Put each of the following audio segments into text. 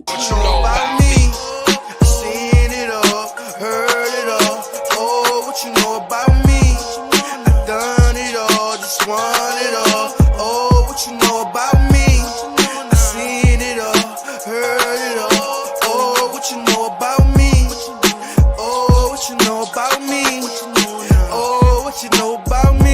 What you know about me? I seen it all, heard it all. Oh, what you know about me? I done it all, just want it all. Oh, what you know about me? I seen it all, heard it all. Oh, what you know about me? Oh, what you know about me? Oh, what you know about me?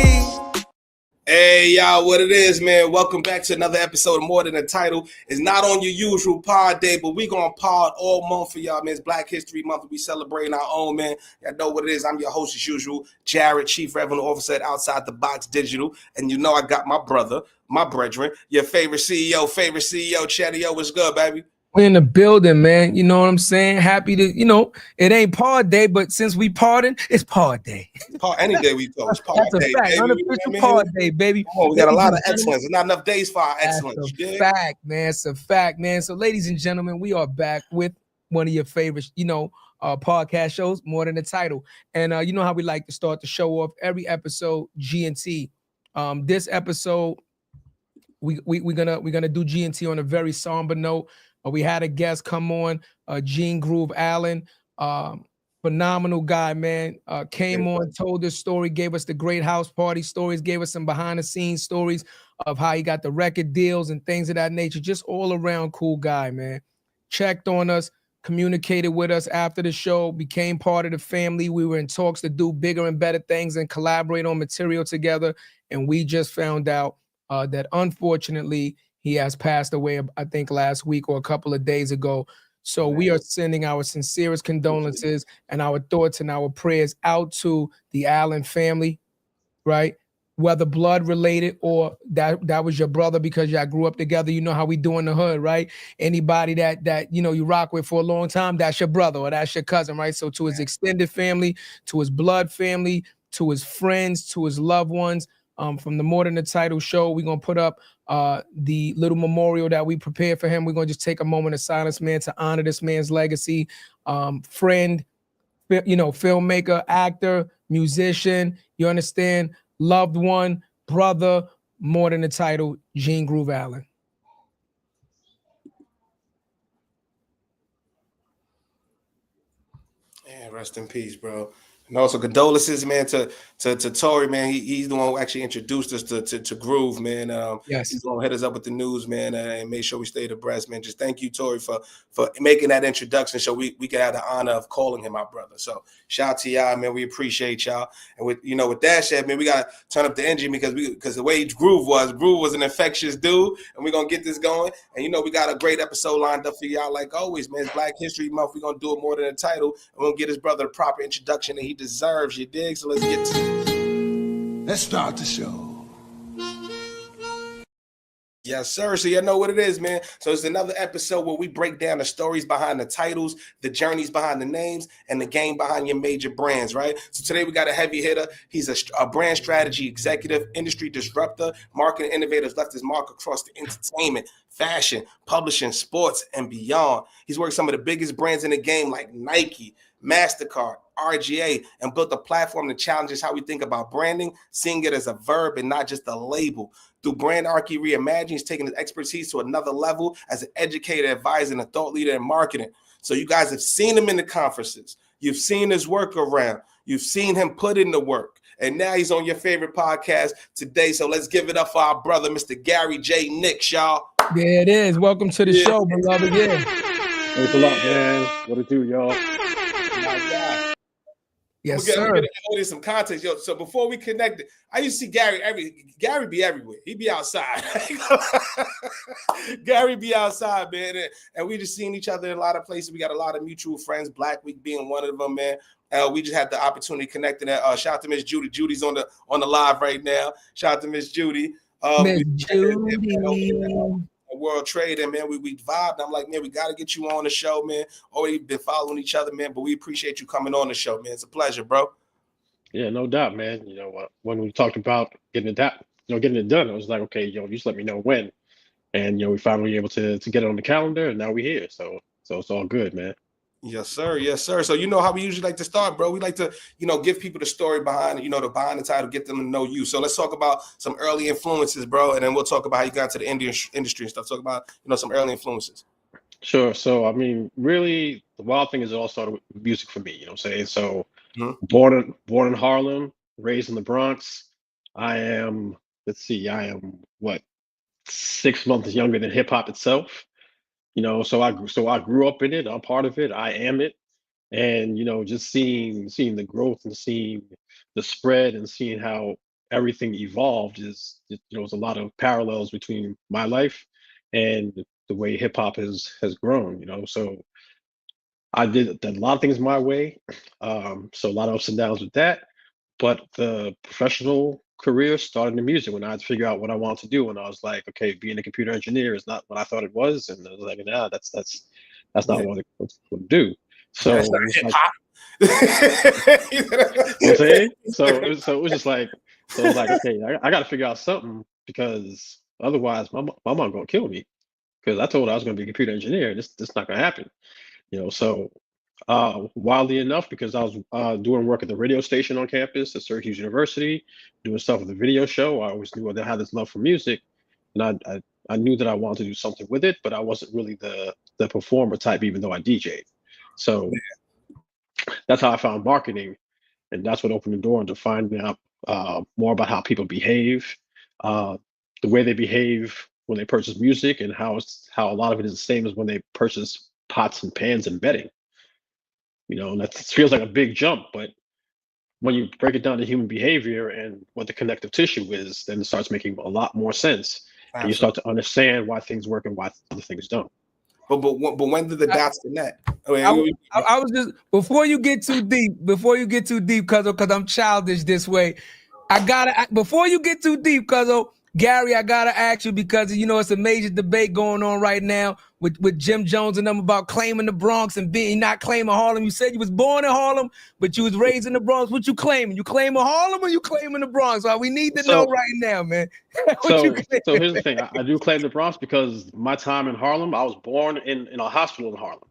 Hey, y'all, what it is, man. Welcome back to another episode of More Than a Title. It's not on your usual pod day, but we going to pod all month for y'all, man. It's Black History Month. We celebrating our own, man. Y'all know what it is. I'm your host, as usual, Jarrett, Chief Revenue Officer at Outside the Box Digital. And you know I got my brother, my brethren, your favorite CEO, Chadeo. What's good, baby? We're in the building, man. You know what I'm saying? Happy to, it ain't pod day, but since we pardon, it's pod day. Any day we go, it's pod That's day, a fact. baby. Unofficial pod day, baby. Oh, we got a lot of excellence. There's not enough days for our excellence. That's a fact, man. It's a fact, man. So, ladies and gentlemen, we are back with one of your favorite, podcast shows, More Than a Title. And you know how we like to start the show off every episode, G&T. This episode, we're gonna do G&T on a very somber note. We had a guest come on, Gene Groove Allen, phenomenal guy, man. Came on, told this story, gave us the great house party stories, gave us some behind the scenes stories of how he got the record deals and things of that nature. Just all around cool guy, man. Checked on us, communicated with us after the show, became part of the family. We were in talks to do bigger and better things and collaborate on material together. And we just found out that unfortunately, he has passed away, I think, last week or a couple of days ago. So we are sending our sincerest condolences and our thoughts and our prayers out to the Allen family, right? Whether blood related or that was your brother because y'all grew up together. You know how we do in the hood, right? Anybody that you rock with for a long time, that's your brother or that's your cousin, right? So to his extended family, to his blood family, to his friends, to his loved ones, from the More Than a Title show, we're going to put up the little memorial that we prepared for him. We're going to just take a moment of silence, man, to honor this man's legacy. Friend, filmmaker, actor, musician, you understand? Loved one, brother, More Than a Title, Gene Groove Allen. Yeah, rest in peace, bro. And also condolences, man, to Tory, man. He's the one who actually introduced us to Groove, man. Yes. He's gonna hit us up with the news, man, and make sure we stay abreast, man. Just thank you, Tory, for making that introduction so we can have the honor of calling him our brother. So shout out to y'all, man. We appreciate y'all. And with that shit, man, we gotta turn up the engine because the way Groove was an infectious dude, and we're gonna get this going. And we got a great episode lined up for y'all, like always, man. It's Black History Month. We're gonna do it More Than a Title, and we're gonna get his brother the proper introduction that he deserves, you dig? So let's get to it. Let's start the show. Yes, sir. So you know what it is, man. So it's another episode where we break down the stories behind the titles, the journeys behind the names, and the game behind your major brands, right? So today we got a heavy hitter. He's a brand strategy executive, industry disruptor, marketing innovators, left his mark across the entertainment, fashion, publishing, sports, and beyond. He's worked some of the biggest brands in the game like Nike, MasterCard, RGA, and built a platform that challenges how we think about branding, seeing it as a verb and not just a label. Through Brandarchy Reimagined, he's taking his expertise to another level as an educator, advisor, and a thought leader in marketing. So you guys have seen him in the conferences. You've seen his work around. You've seen him put in the work. And now he's on your favorite podcast today. So let's give it up for our brother, Mr. Gary J. Nix, y'all. There it is. Welcome to the show, beloved. Yeah. Thanks a lot, man. What it do, y'all? Yes, sir. sir. We're gonna some context, yo. So before we connected, I used to see Gary be everywhere. He be outside. Gary be outside, man, and we just seen each other in a lot of places. We got a lot of mutual friends. Black Week being one of them, man. We just had the opportunity to connect. Shout out to Miss Judy. Judy's on the live right now. Shout out to Miss Judy. Miss Judy. World Trade, and man, we vibed. I'm like, man, we got to get you on the show, man. Already been following each other, man, but we appreciate you coming on the show, man. It's a pleasure, bro. Yeah, no doubt, man. When we talked about getting it done, I was like, okay, you just let me know when, and we finally were able to get it on the calendar, and now we're here. So it's all good, man. Yes, sir. Yes, sir. So you know how we usually like to start, bro. We like to, give people the story behind, behind the title, get them to know you. So let's talk about some early influences, bro, and then we'll talk about how you got to the industry and stuff. Talk about, some early influences. Sure. So, I mean, really, the wild thing is it all started with music for me. You know what I'm saying? So, Mhm. born in Harlem, raised in the Bronx. I am, let's see, I am what 6 months younger than hip hop itself. So I grew up in it. I'm part of it. I am it. And just seeing the growth and seeing the spread and seeing how everything evolved is a lot of parallels between my life and the way hip hop has grown. So I did a lot of things my way. So a lot of ups and downs with that. But the professional career started in music when I had to figure out what I wanted to do. And I was like, okay, being a computer engineer is not what I thought it was. And I was like, nah, that's not Yeah. what it's what to do. That's So not it was hip like, hop. you know what I'm saying? So it was just like, so it was like, okay, I got to figure out something because otherwise my mom gonna kill me because I told her I was gonna be a computer engineer. This not gonna happen. So wildly enough, because I was doing work at the radio station on campus at Syracuse University, doing stuff with the video show. I always knew that I had this love for music, and I knew that I wanted to do something with it, but I wasn't really the performer type, even though I DJ'd. So that's how I found marketing, and that's what opened the door into finding out more about how people behave, uh, the way they behave when they purchase music, and how a lot of it is the same as when they purchase pots and pans and bedding. And that feels like a big jump, but when you break it down to human behavior and what the connective tissue is, then it starts making a lot more sense, and you start Absolutely. to understand why things work and why other things don't. But when did the dots connect? I, I was just before you get too deep, because I'm childish this way. Before you get too deep, cuz Gary, I gotta ask you because it's a major debate going on right now with Jim Jones and them about claiming the Bronx and being not claiming Harlem. You said you was born in Harlem, but you was raised in the Bronx. What you claiming? You claiming Harlem or you claiming the Bronx? We need to know So, right now, man. What you so, claiming? so here's the thing. I do claim the Bronx because my time in Harlem, I was born in a hospital in Harlem.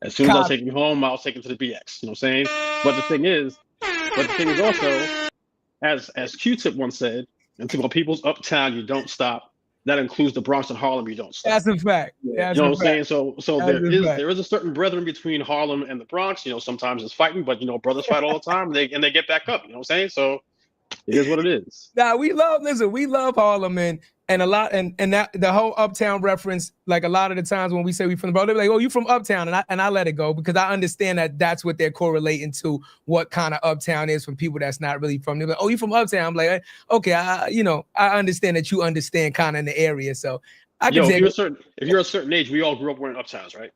As soon as I was taken home, I was taken to the BX. You know what I'm saying? But the thing is also, as Q-Tip once said, until people's uptown, you don't stop. That includes the Bronx and Harlem, you don't stop. That's a fact. Yeah. That's You know a what I'm fact. saying? So That's there a is fact. there is a certain brethren between Harlem and the Bronx. Sometimes it's fighting, but brothers fight all the time, and they get back up. You know what I'm saying? So it is what it is. Nah, we love Harlem and a lot and that the whole uptown reference, like a lot of the times when we say we from the borough, they're like, oh, you from uptown, and I let it go because I understand that that's what they're correlating to what kind of uptown is from people that's not really from there. Like, oh, you from uptown? I'm like, okay, I understand that you understand kind of in the area, so I can Yo, if say, you're a certain age, we all grew up wearing uptowns, right?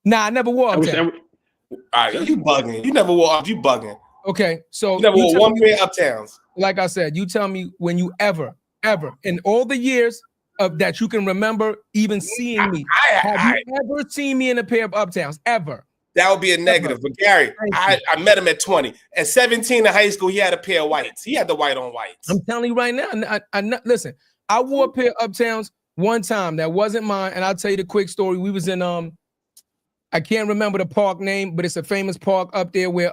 nah, I never wore And we, uptown. and we, All right, you bugging. You never wore up. You bugging. Okay, so You never you wore tell one me, pair of uptowns. like I said, you tell me when you ever in all the years of that you can remember even seeing me. Have you ever seen me in a pair of uptowns? Ever? That would be a negative. But Gary, I met him at 20. At 17 in high school, he had a pair of whites. He had the white on whites. I'm telling you right now. Listen, I wore a pair of uptowns one time that wasn't mine, and I'll tell you the quick story. We was in I can't remember the park name, but it's a famous park up there where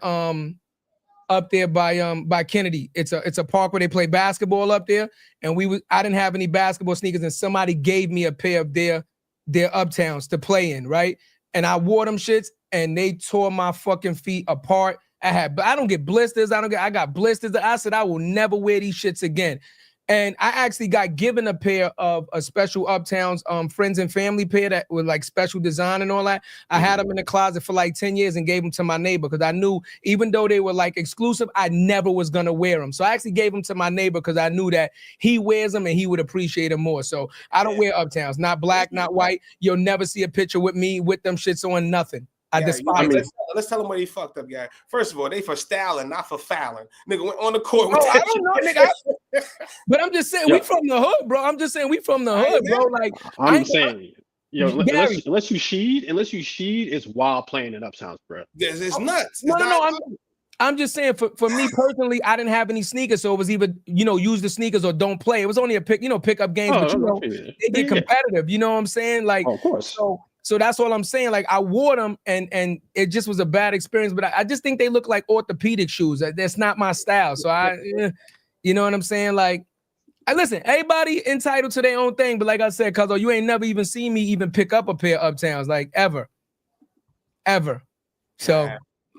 up there by Kennedy. It's a park where they play basketball up there, and I didn't have any basketball sneakers, and somebody gave me a pair of their uptowns to play in, right? And I wore them shits, and they tore my fucking feet apart. I don't get blisters. I got blisters. I said I will never wear these shits again. And I actually got given a pair of a special Uptowns friends and family pair that with like special design and all that. I had them in the closet for like 10 years and gave them to my neighbor because I knew even though they were like exclusive, I never was gonna wear them. So I actually gave them to my neighbor because I knew that he wears them and he would appreciate them more. So I don't wear Uptowns, not black, not white. You'll never see a picture with me with them shits on, nothing. I despise it. Let's tell them what he fucked up, guy. First of all, they for styling, not for fouling. Nigga went on the court with that. I don't know, nigga. But I'm just saying, we from the hood, bro. I'm just saying, we from the hood, bro. Like, I'm saying, unless you sheed, it's wild playing in uptowns, bro. It's nuts. No. I'm just saying, for me personally, I didn't have any sneakers, so it was either use the sneakers or don't play. It was only a pickup games, but they get competitive. You know what I'm saying? Like, of course. So that's all I'm saying. Like I wore them and it just was a bad experience. But I just think they look like orthopedic shoes. That's not my style. So you know what I'm saying? Like Listen, everybody entitled to their own thing, but like I said, Cuzzo, you ain't never even seen me even pick up a pair of Uptowns, like ever. So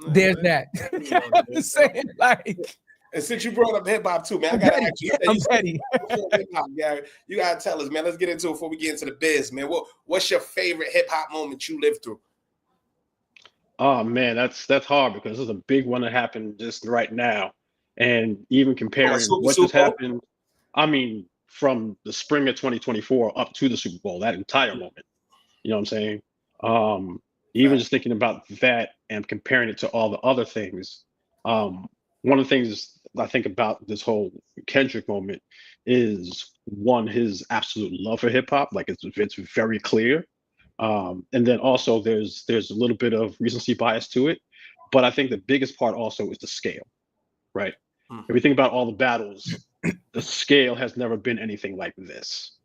there's that. I'm just saying, like. And since you brought up hip hop too, man, I gotta ask you. I'm petty. Hip hop, Gary. You gotta tell us, man. Let's get into it before we get into the biz, man. What's your favorite hip hop moment you lived through? Oh man, that's hard because there's a big one that happened just right now, and even comparing what just happened. I mean, from the spring of 2024 up to the Super Bowl, that entire moment. You know what I'm saying? Even just thinking about that and comparing it to all the other things. One of the things I think about this whole Kendrick moment is one, his absolute love for hip hop. Like it's very clear. And then also there's a little bit of recency bias to it. But I think the biggest part also is the scale, right? If we think about all the battles, the scale has never been anything like this.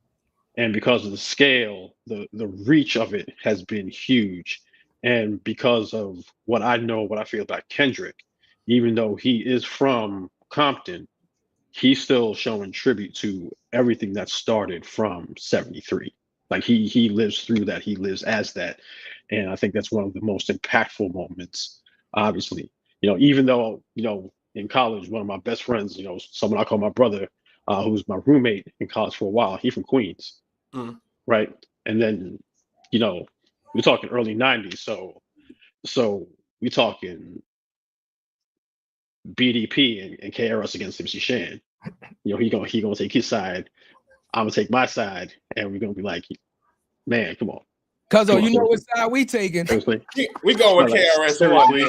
And because of the scale, the reach of it has been huge. And because of what I know, what I feel about Kendrick, even though he is from Compton, he's still showing tribute to everything that started from 73. Like he lives through that, he lives as that. And I think that's one of the most impactful moments, obviously. Even though, in college, one of my best friends, someone I call my brother, who was my roommate in college for a while, he's from Queens. Right. And then, we're talking early 90s. So we're talking BDP and KRS against MC Shan. He gonna take his side, I'm gonna take my side, and we're gonna be like, man, come on. Cuzzo, you know what side we taking? We going with KRS. Seriously.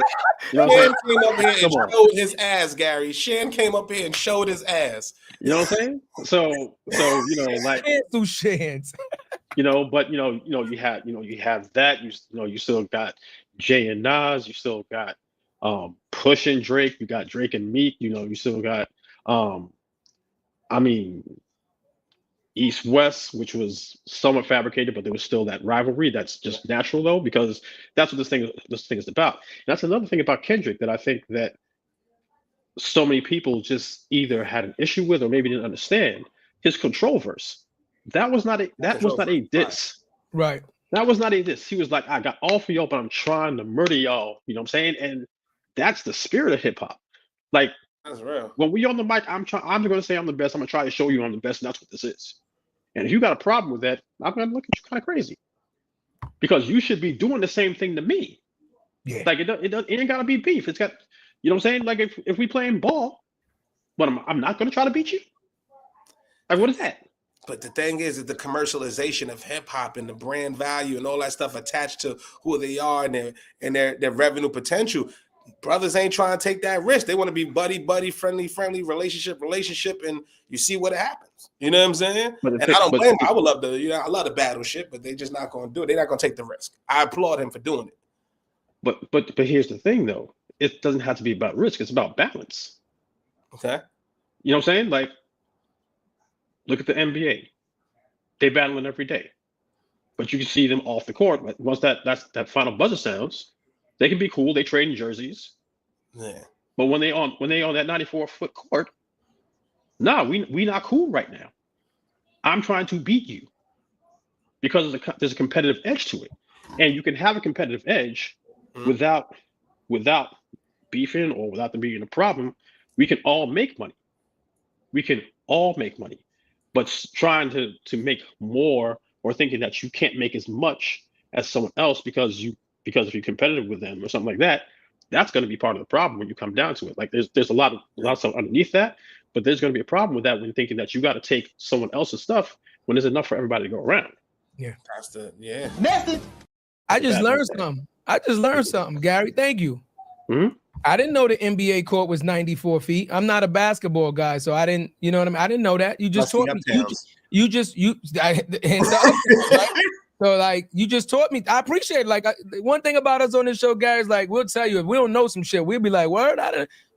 Shan came up here and showed his ass, Gary. Shan came up here and showed his ass. You know what I'm saying? So like through Shans. But you have that. You still got Jay and Nas. You still got Push and Drake. You got Drake and Meek. You still got East West, which was somewhat fabricated, but there was still that rivalry. That's just natural though, because that's what this thing is about. And that's another thing about Kendrick that I think that so many people just either had an issue with or maybe didn't understand. His control verse. That was not a diss. Right. That was not a diss. He was like, I got all for y'all, but I'm trying to murder y'all. You know what I'm saying? And that's the spirit of hip hop. Like, that's real. When we on the mic, I'm going to say I'm the best. I'm going to try to show you I'm the best, and that's what this is. And if you got a problem with that, I'm going to look at you kind of crazy. Because you should be doing the same thing to me. Yeah. Like, it ain't got to be beef. It's got, you know what I'm saying? Like, if we playing ball, but I'm not going to try to beat you? Like, what is that? But the thing is that the commercialization of hip hop and the brand value and all that stuff attached to who they are and their revenue potential, brothers ain't trying to take that risk. They want to be buddy, friendly, relationship, and you see what happens. You know what I'm saying? And I don't blame them. I would love I love the battle shit, but they just not going to do it. They're not going to take the risk. I applaud him for doing it. But here's the thing though. It doesn't have to be about risk. It's about balance. Okay. You know what I'm saying? Like, look at the NBA. They battling every day. But you can see them off the court. Once that final buzzer sounds, they can be cool. They trade in jerseys. Yeah. But when they on that 94-foot court, nah, we not cool right now. I'm trying to beat you because there's a competitive edge to it, and you can have a competitive edge without beefing or without there being a problem. We can all make money. But trying to make more or thinking that you can't make as much as someone else because if you're competitive with them or something like that, that's going to be part of the problem when you come down to it. Like there's a lot of stuff underneath that, but there's going to be a problem with that when thinking that you got to take someone else's stuff when there's enough for everybody to go around. Yeah. Message. I just learned something, Gary. Thank you. Mm-hmm. I didn't know the NBA court was 94 feet. I'm not a basketball guy, so I didn't, you know what I mean? I didn't know that. You just taught me. So like you just taught me. I appreciate it. Like one thing about us on this show, Gary, is like we'll tell you if we don't know some shit, we'll be like, "Word,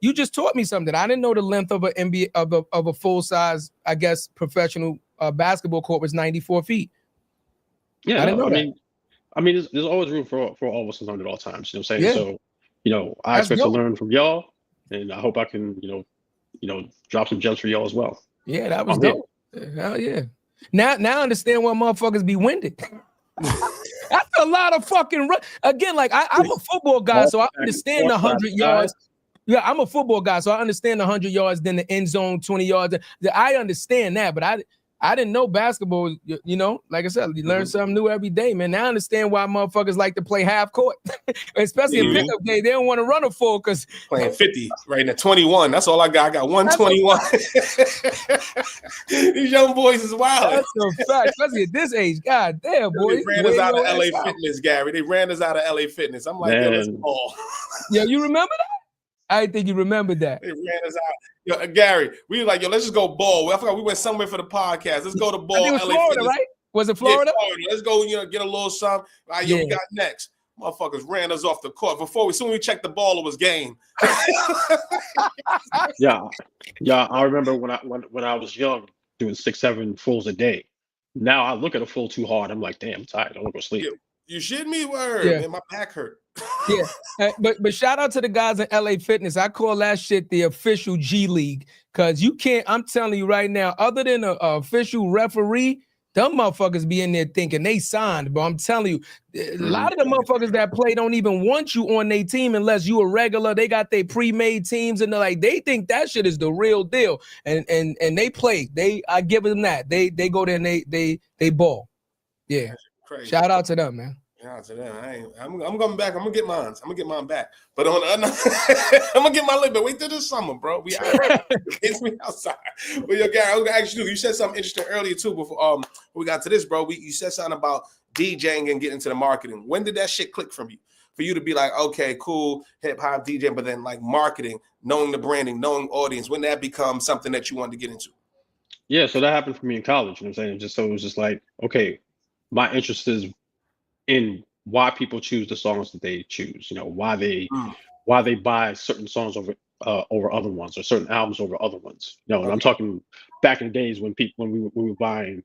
you just taught me something." I didn't know the length of an NBA of a full size, I guess, professional basketball court was 94 feet. Yeah, I didn't know that. I mean, there's always room for all of us to learn at all times. You know what I'm saying? Yeah. So, I expect to learn from y'all, and I hope I can, drop some gems for y'all as well. Yeah, that was dope. Hell yeah. Now I understand why motherfuckers be winded. That's a lot of fucking again. Like I'm a football guy, so I understand the 100 yards. Yeah, I'm a football guy, so I understand the 100 yards, then the end zone 20 yards. I understand that, but I didn't know basketball. You know, like I said, you learn something new every day, man. Now I understand why motherfuckers like to play half court, especially in pickup day. They don't want to run a full because playing 50 right now, 21. That's all I got. I got 121. These young boys is wild. That's a fact, especially at this age. God damn, boy. They ran us out of LA Fitness, Gary. They ran us out of LA Fitness. I'm like, yo, let's ball. Yeah, you remember that? I think you remember that. They ran us out. Yo, Gary, we were like, yo, let's just go ball. I forgot we went somewhere for the podcast. Let's go to ball. I think it was LA Florida, Fitness. right? Was it Florida? Yeah, Florida. Let's go, get a little something. All right, yo, we got next. Motherfuckers ran us off the court. Soon we checked the ball, it was game. Yeah. I remember when I was young, doing 6-7 fulls a day. Now I look at a full too hard. I'm like, damn, I'm tired. I want to go sleep. You shit me, word. Yeah. Man, my back hurt. Yeah, but shout out to the guys in LA Fitness. I call that shit the official G League because you can't. I'm telling you right now, other than an official referee, them motherfuckers be in there thinking they signed. But I'm telling you, a lot of the motherfuckers that play don't even want you on their team unless you a regular. They got their pre-made teams and they're like they think that shit is the real deal. And they play. I give them that. They go there and they ball. Yeah. Crazy. Shout out to them, man. Shout out to them. I'm coming back. I'm gonna get mine. I'm gonna get mine back. But on the I'm gonna get my limit. Wait till the summer, bro. It's me outside. But yo, Gary, I was gonna ask you. You said something interesting earlier too. Before we got to this, bro. You said something about DJing and getting into the marketing. When did that shit click from you? For you to be like, okay, cool, hip hop DJing, but then like marketing, knowing the branding, knowing audience. When did that become something that you wanted to get into? Yeah, so that happened for me in college. You know what I'm saying? It was just like, okay, my interest is in why people choose the songs that they choose, why they buy certain songs over other ones or certain albums over other ones. And I'm talking back in the days when we were buying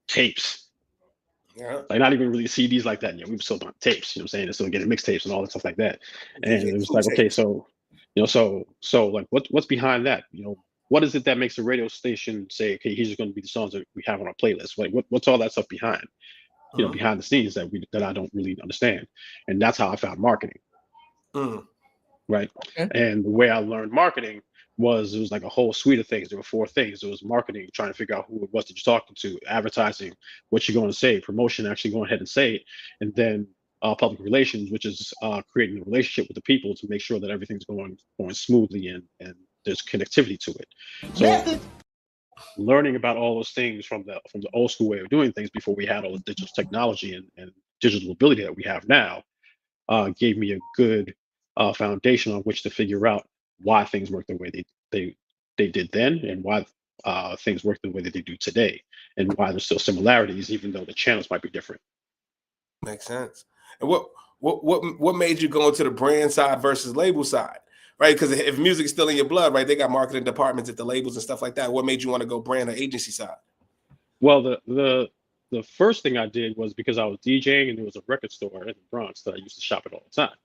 tapes. Yeah. Like not even really CDs like that. We were still buying tapes, you know what I'm saying? And still getting mixtapes and all that stuff like that. And it was like, okay, so like what's behind that? What is it that makes a radio station say, okay, here's going to be the songs that we have on our playlist? Like what's all that stuff behind? Behind the scenes that I don't really understand. And that's how I found marketing. Right. Okay. And the way I learned marketing it was like a whole suite of things. There were 4 things. It was marketing, trying to figure out who it was that you're talking to, advertising, what you're going to say, promotion, actually going ahead and say it, and then public relations, which is creating a relationship with the people to make sure that everything's going smoothly and there's connectivity to it. So learning about all those things from the old school way of doing things before we had all the digital technology and digital ability that we have now gave me a good foundation on which to figure out why things work the way they did then and why things work the way that they do today and why there's still similarities even though the channels might be different. Makes sense. And what made you go into the brand side versus label side? Right, because if music's still in your blood, right, they got marketing departments at the labels and stuff like that. What made you want to go brand or agency side? Well, the first thing I did was because I was DJing and there was a record store in the Bronx that I used to shop at all the time.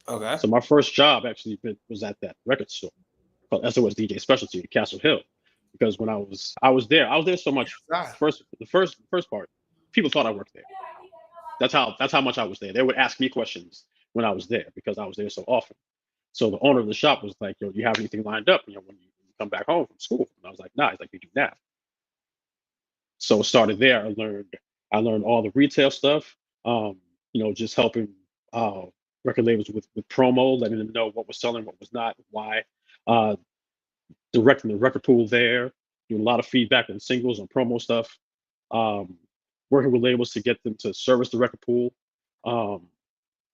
Okay. So my first job actually was at that record store called SOS DJ Specialty in Castle Hill, because when I was there so much. The first part, people thought I worked there. That's how much I was there. They would ask me questions when I was there because I was there so often. So the owner of the shop was like, yo, do you have anything lined up, when you come back home from school? And I was like, nah. He's like, you do now. So started there. I learned all the retail stuff, just helping record labels with promo, letting them know what was selling, what was not, why, directing the record pool there, doing a lot of feedback on singles and promo stuff, working with labels to get them to service the record pool.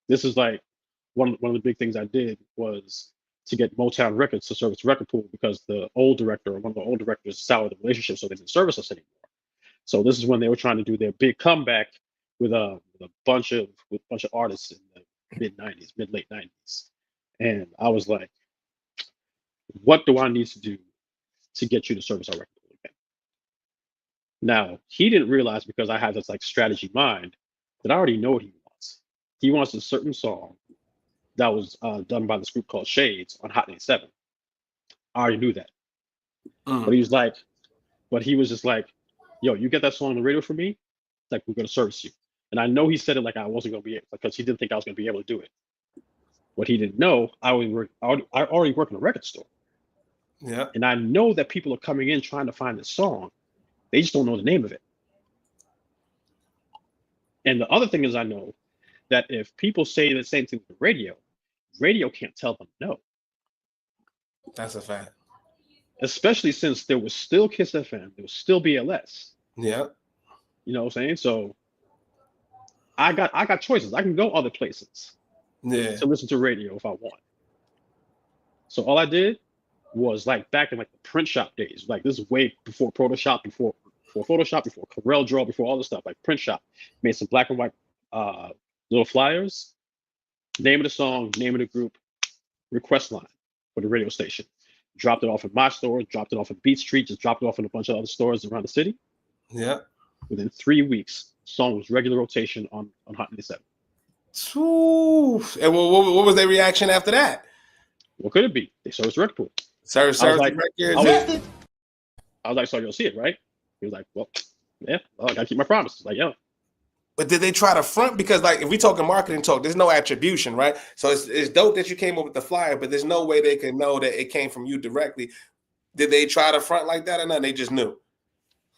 This is like, one of the big things I did was to get Motown Records to service the record pool because one of the old directors soured the relationship, so they didn't service us anymore. So this is when they were trying to do their big comeback with a bunch of artists in the mid-late 90s. And I was like, what do I need to do to get you to service our record pool again? Now, he didn't realize, because I had this like strategy mind, that I already know what he wants. He wants a certain song that was done by this group called Shades on Hot 97. I already knew that. But he was like, but he was just like, yo, you get that song on the radio for me? It's like, we're going to service you. And I know he said it like I wasn't going to be able, because he didn't think I was going to be able to do it. What he didn't know, I already work in a record store. Yeah. And I know that people are coming in trying to find this song. They just don't know the name of it. And the other thing is, I know that if people say the same thing with the radio can't tell them no. That's a fact. Especially since there was still Kiss FM, there was still BLS. Yeah. You know what I'm saying? So I got choices. I can go other places to listen to radio if I want. So all I did was like back in like the print shop days. Like this is way before Photoshop, before Photoshop, before Corel Draw, before all this stuff. Like print shop, made some black and white little flyers. Name of the song, name of the group, request line for the radio station. Dropped it off at my store, dropped it off at Beat Street, just dropped it off in a bunch of other stores around the city. Yeah. Within 3 weeks, song was regular rotation on Hot 97. And what was their reaction after that? What could it be? They saw his record pool. Service like, records. I was like, so you'll see it, right? He was like, well, yeah, I gotta keep my promises. Like, yo. But did they try to front? Because like if we talking marketing talk, there's no attribution, right? So it's dope that you came up with the flyer, but there's no way they can know that it came from you directly. Did they try to front like that or not? They just knew.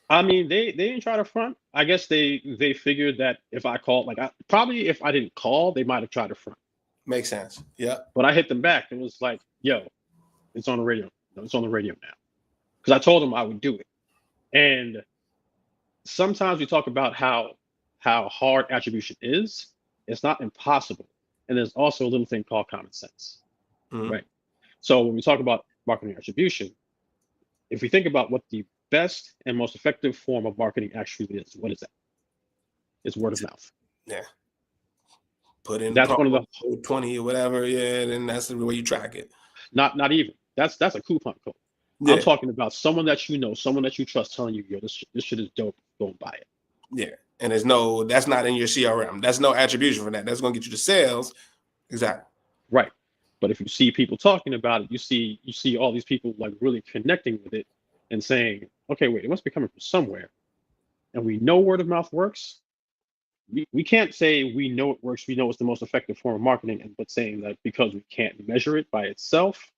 I mean, they didn't try to front. I guess they figured that if I called, like probably if I didn't call, they might have tried to front. Makes sense. Yeah. But I hit them back. It was like, yo, it's on the radio. No, it's on the radio now. Because I told them I would do it. And sometimes we talk about how hard attribution is. It's not impossible. And there's also a little thing called common sense, right? So when we talk about marketing attribution, if we think about what the best and most effective form of marketing actually is, what is that? It's word of mouth. Yeah. Put in that's one of the 20 or whatever, yeah, and then that's the way you track it. Not even. That's a coupon code. Yeah. I'm talking about someone that you know, someone that you trust telling you, yo, this shit is dope, go and buy it. Yeah. And that's not in your CRM. That's no attribution for that. That's gonna get you the sales. Exactly. Right. But if you see people talking about it, you see all these people like really connecting with it and saying, okay, wait, it must be coming from somewhere. And we know word of mouth works. We can't say we know it works, we know it's the most effective form of marketing, but saying that because we can't measure it by itself,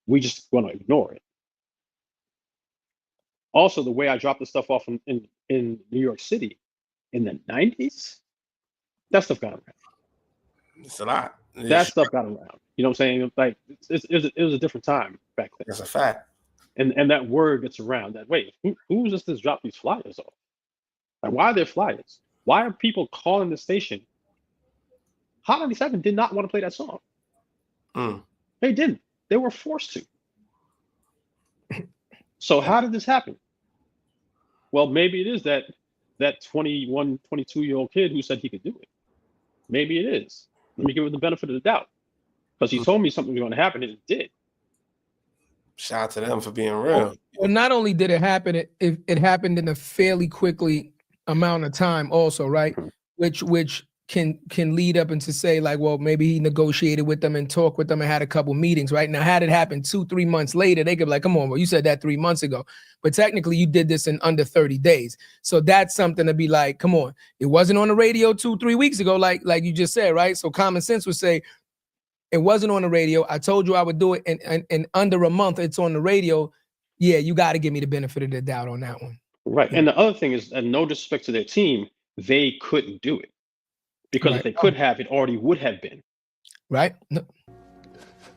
we just want to ignore it. Also, the way I dropped the stuff off in New York City in the 90s, that stuff got around. It's a lot. That stuff got around. You know what I'm saying? Like it was a different time back then. That's a fact. And that word gets around that, wait, who's just dropped these flyers off? Like, why are there flyers? Why are people calling the station? Hot 97 did not want to play that song. They didn't. They were forced to. So how did this happen? Well, maybe it is that 21, 22-year-old kid who said he could do it. Maybe it is. Let me give him the benefit of the doubt. Because he told me something was going to happen, and it did. Shout out to them for being real. Well, not only did it happen, it happened in a fairly quickly amount of time also, right? Which can lead up into say like, well, maybe he negotiated with them and talked with them and had a couple meetings, right? Now, had it happened 2-3 months later, they could be like, come on, well, you said that 3 months ago. But technically you did this in under 30 days. So that's something to be like, come on, it wasn't on the radio 2-3 weeks ago, like you just said, right? So common sense would say, it wasn't on the radio. I told you I would do it, and under a month it's on the radio. Yeah, you got to give me the benefit of the doubt on that one. Right. And the other thing is, and no disrespect to their team, they couldn't do it. Because if they could have, it already would have been. Right. No.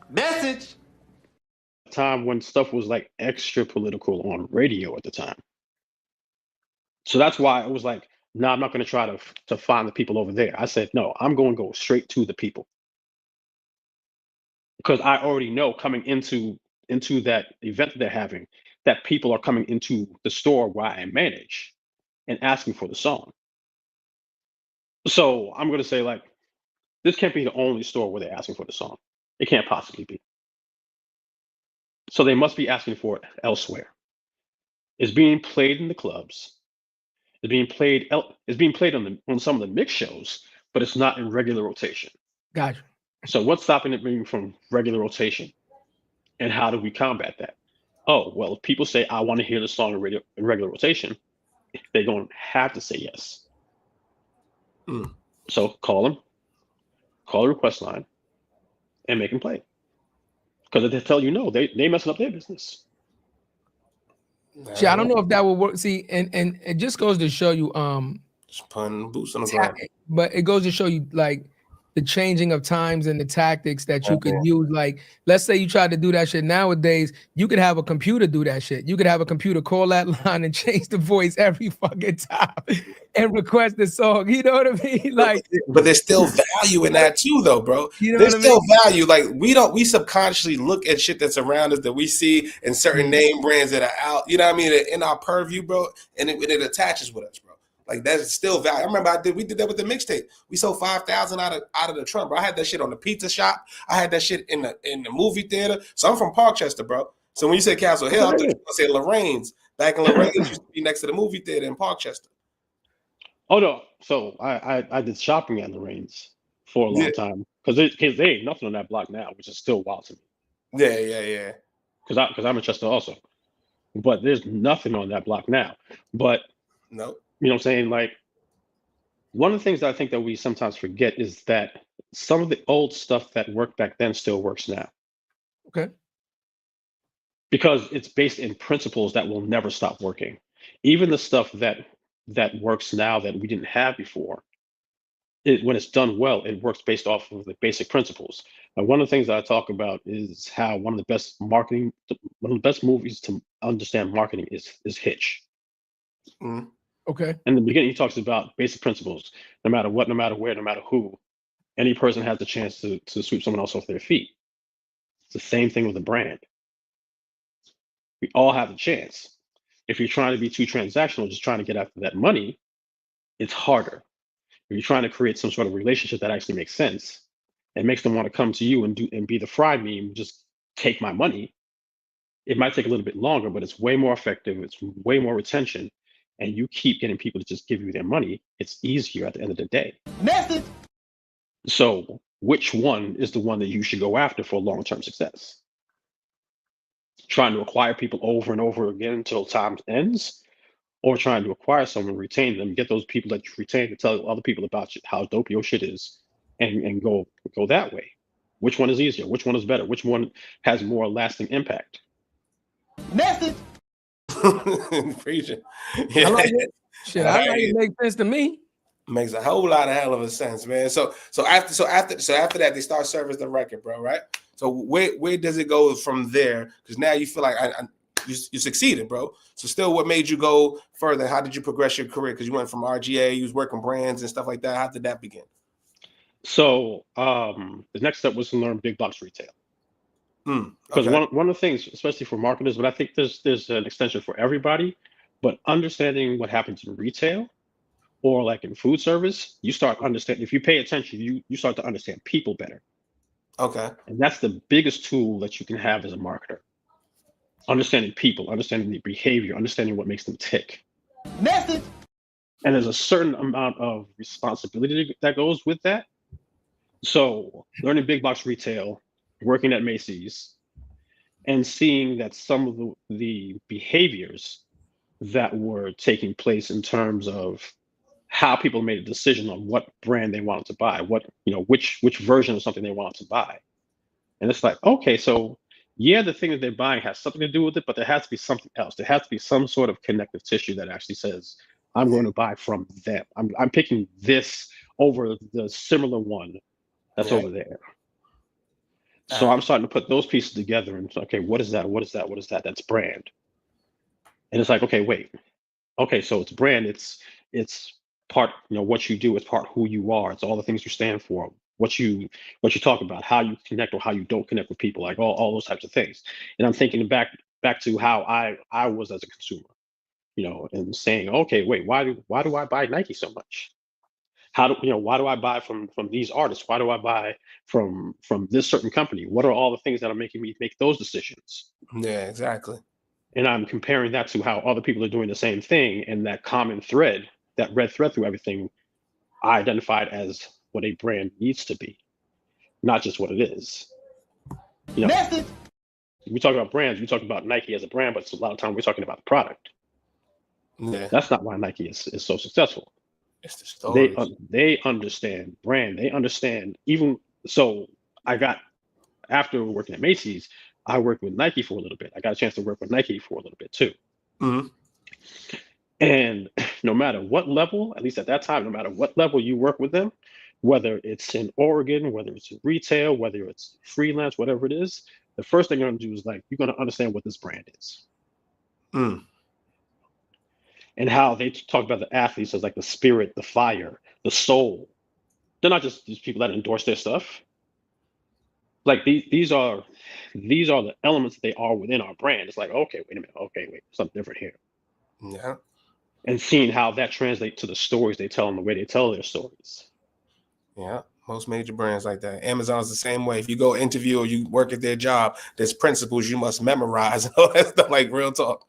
Message. Time when stuff was like extra political on radio at the time. So that's why it was like, no, I'm not going to try to find the people over there. I said, no, I'm going to go straight to the people. Because I already know coming into that event that they're having, that people are coming into the store where I manage and asking for the song. So I'm going to say, like, this can't be the only store where they're asking for the song. It can't possibly be. So they must be asking for it elsewhere. It's being played in the clubs. It's being played on some of the mix shows, but it's not in regular rotation. Gotcha. So what's stopping it being from regular rotation? And how do we combat that? oh, well, if people say, I want to hear the song in regular rotation, they're going to have to say yes. Mm. So call them, call the request line, and make them play. Because if they tell you no, they messing up their business. See, I don't know if that will work. See, and it just goes to show you, Just putting boots on the ground. but it goes to show you like the changing of times and the tactics that you could Yeah. use. Like, let's say you tried to do that shit nowadays, you could have a computer do that shit. You could have a computer call that line and change the voice every fucking time and request the song. You know what I mean? Like, But there's still value in that too, though, bro. you know There's what I still mean? value. Like we subconsciously look at shit that's around us that we see in certain name brands that are out. You know what I mean? In our purview, bro, and it attaches with us, bro. Like that's still value. I remember we did that with the mixtape. We sold 5,000 out of the trunk, bro. I had that shit on the pizza shop. I had that shit in the movie theater. So I'm from Parkchester, bro. So when you say Castle Hill, I thought you were gonna say Lorraine's. Back in Lorraine's used to be next to the movie theater in Parkchester. Oh no, so I did shopping at Lorraine's for a long time because they ain't nothing on that block now, which is still wild to me. Yeah. Because I'm in Chester also, but there's nothing on that block now. But Nope. you know what I'm saying? Like one of the things that I think that we sometimes forget is that some of the old stuff that worked back then still works now. Okay. Because it's based in principles that will never stop working. Even the stuff that works now that we didn't have before, when it's done well, it works based off of the basic principles. And one of the things that I talk about is how one of the best movies to understand marketing is Hitch. Mm. Okay. In the beginning, he talks about basic principles. No matter what, no matter where, no matter who, any person has the chance to sweep someone else off their feet. It's the same thing with a brand. We all have the chance. If you're trying to be too transactional, just trying to get after that money, it's harder. If you're trying to create some sort of relationship that actually makes sense and makes them want to come to you and be the fry meme, just take my money, it might take a little bit longer, but it's way more effective. It's way more retention. And you keep getting people to just give you their money. It's easier at the end of the day. Message. So which one is the one that you should go after for long-term success? Trying to acquire people over and over again until time ends, or trying to acquire someone, retain them, get those people that you retain to tell other people about how dope your shit is, and go that way. Which one is easier? Which one is better? Which one has more lasting impact? Message. Preaching. I like it. Shit, I like it. Makes sense to me. Makes a whole lot of hell of a sense, man. So after that, they start service the record, bro, right? So where does it go from there? Because now you feel like you succeeded, bro. So still, what made you go further? How did you progress your career? Because you went from RGA, you was working brands and stuff like that. How did that begin? So the next step was to learn big box retail. Because one of the things, especially for marketers, but I think there's an extension for everybody, but understanding what happens in retail or like in food service, you start understanding, if you pay attention, you start to understand people better. Okay. And that's the biggest tool that you can have as a marketer. Understanding people, understanding the behavior, understanding what makes them tick. Message. And there's a certain amount of responsibility that goes with that. So learning big box retail, working at Macy's, and seeing that some of the behaviors that were taking place in terms of how people made a decision on what brand they wanted to buy, which version of something they wanted to buy. And it's like, okay, so yeah, the thing that they're buying has something to do with it, but there has to be something else. There has to be some sort of connective tissue that actually says, I'm going to buy from them. I'm picking this over the similar one that's over there. So I'm starting to put those pieces together and say, okay, what is that? What is that? What is that? That's brand. And it's like, okay, wait. Okay, so it's brand. It's part, what you do. It's part who you are. It's all the things you stand for. What you talk about, how you connect or how you don't connect with people, like all those types of things. And I'm thinking back to how I was as a consumer, and saying, okay, wait, why do I buy Nike so much? Why do I buy from these artists? Why do I buy from this certain company? What are all the things that are making me make those decisions? Yeah, exactly. And I'm comparing that to how other people are doing the same thing, and that common thread, that red thread through everything, I identified as what a brand needs to be, not just what it is. Message. we talk about brands, we talk about Nike as a brand, but it's a lot of time we're talking about the product. Yeah, That's not why Nike is so successful. it's the stories. They understand brand. They understand even so. After working at Macy's, I worked with Nike for a little bit. I got a chance to work with Nike for a little bit too. Mm-hmm. And no matter what level, at least at that time, no matter what level you work with them, whether it's in Oregon, whether it's in retail, whether it's freelance, whatever it is, the first thing you're going to do is like, you're going to understand what this brand is. Mm. And how they talk about the athletes as like the spirit, the fire, the soul. They're not just these people that endorse their stuff. Like these are the elements that they are within our brand. It's like, okay, wait a minute, okay, wait, something different here. Yeah. And seeing how that translates to the stories they tell and the way they tell their stories. Yeah, most major brands like that. Amazon's the same way. If you go interview or you work at their job, there's principles you must memorize and all that stuff, like real talk.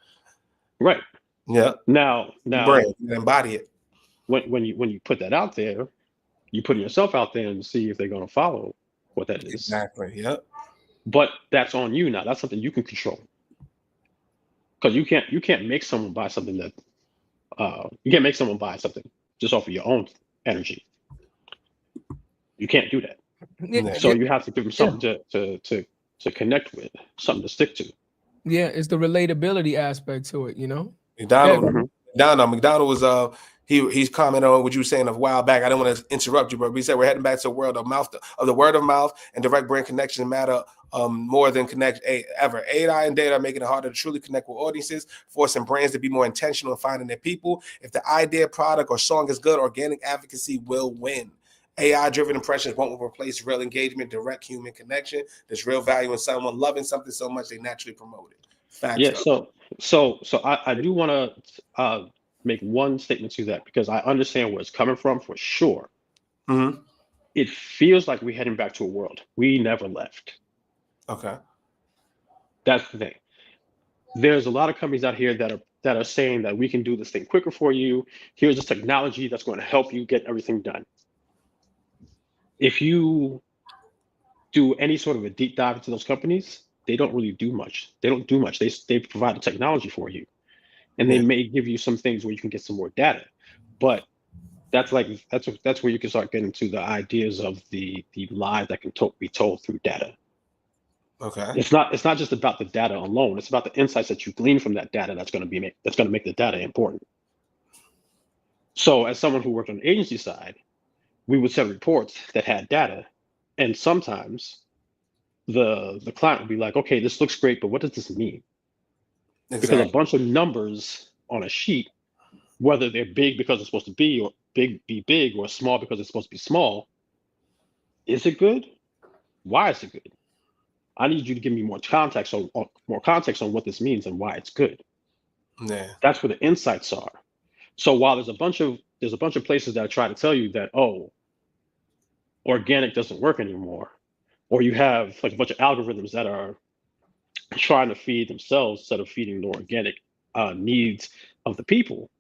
Right. Yeah. Now, brand, you embody it. When you put that out there, you put yourself out there and see if they're going to follow what that is. Exactly. Yeah. But that's on you now. That's something you can control. Because you can't make someone buy something that you can't make someone buy something just off of your own energy. You can't do that. Yeah. So you have to give them something to connect with, something to stick to. Yeah, it's the relatability aspect to it, you know. McDonald was he's commenting on what you were saying a while back. I don't want to interrupt you, but we said we're heading back to the world of the word of mouth and direct brand connection matter more than ever. AI and data are making it harder to truly connect with audiences, forcing brands to be more intentional in finding their people. If the idea, product, or song is good, organic advocacy will win. AI-driven impressions won't replace real engagement, direct human connection. There's real value in someone loving something so much they naturally promote it. Facts. Yeah. So I do want to make one statement to that because I understand where it's coming from for sure. Mm-hmm. It feels like we're heading back to a world we never left. Okay. That's the thing. There's a lot of companies out here that are saying that we can do this thing quicker for you. Here's a technology that's going to help you get everything done. If you do any sort of a deep dive into those companies, they don't really do much. They don't do much. They provide the technology for you, and they may give you some things where you can get some more data. But that's where you can start getting to the ideas of the lies that can be told through data. Okay. It's not just about the data alone. It's about the insights that you glean from that data that's going to make the data important. So as someone who worked on the agency side, we would send reports that had data, and sometimes the client would be like, okay, this looks great, but what does this mean? Exactly. Because a bunch of numbers on a sheet, whether they're big because it's supposed to be, or big or small because it's supposed to be small, is it good? Why is it good? I need you to give me more context on what this means and why it's good. Yeah. That's where the insights are. So while there's a bunch of places that try to tell you that, oh, organic doesn't work anymore, or you have like a bunch of algorithms that are trying to feed themselves instead of feeding the organic needs of the people,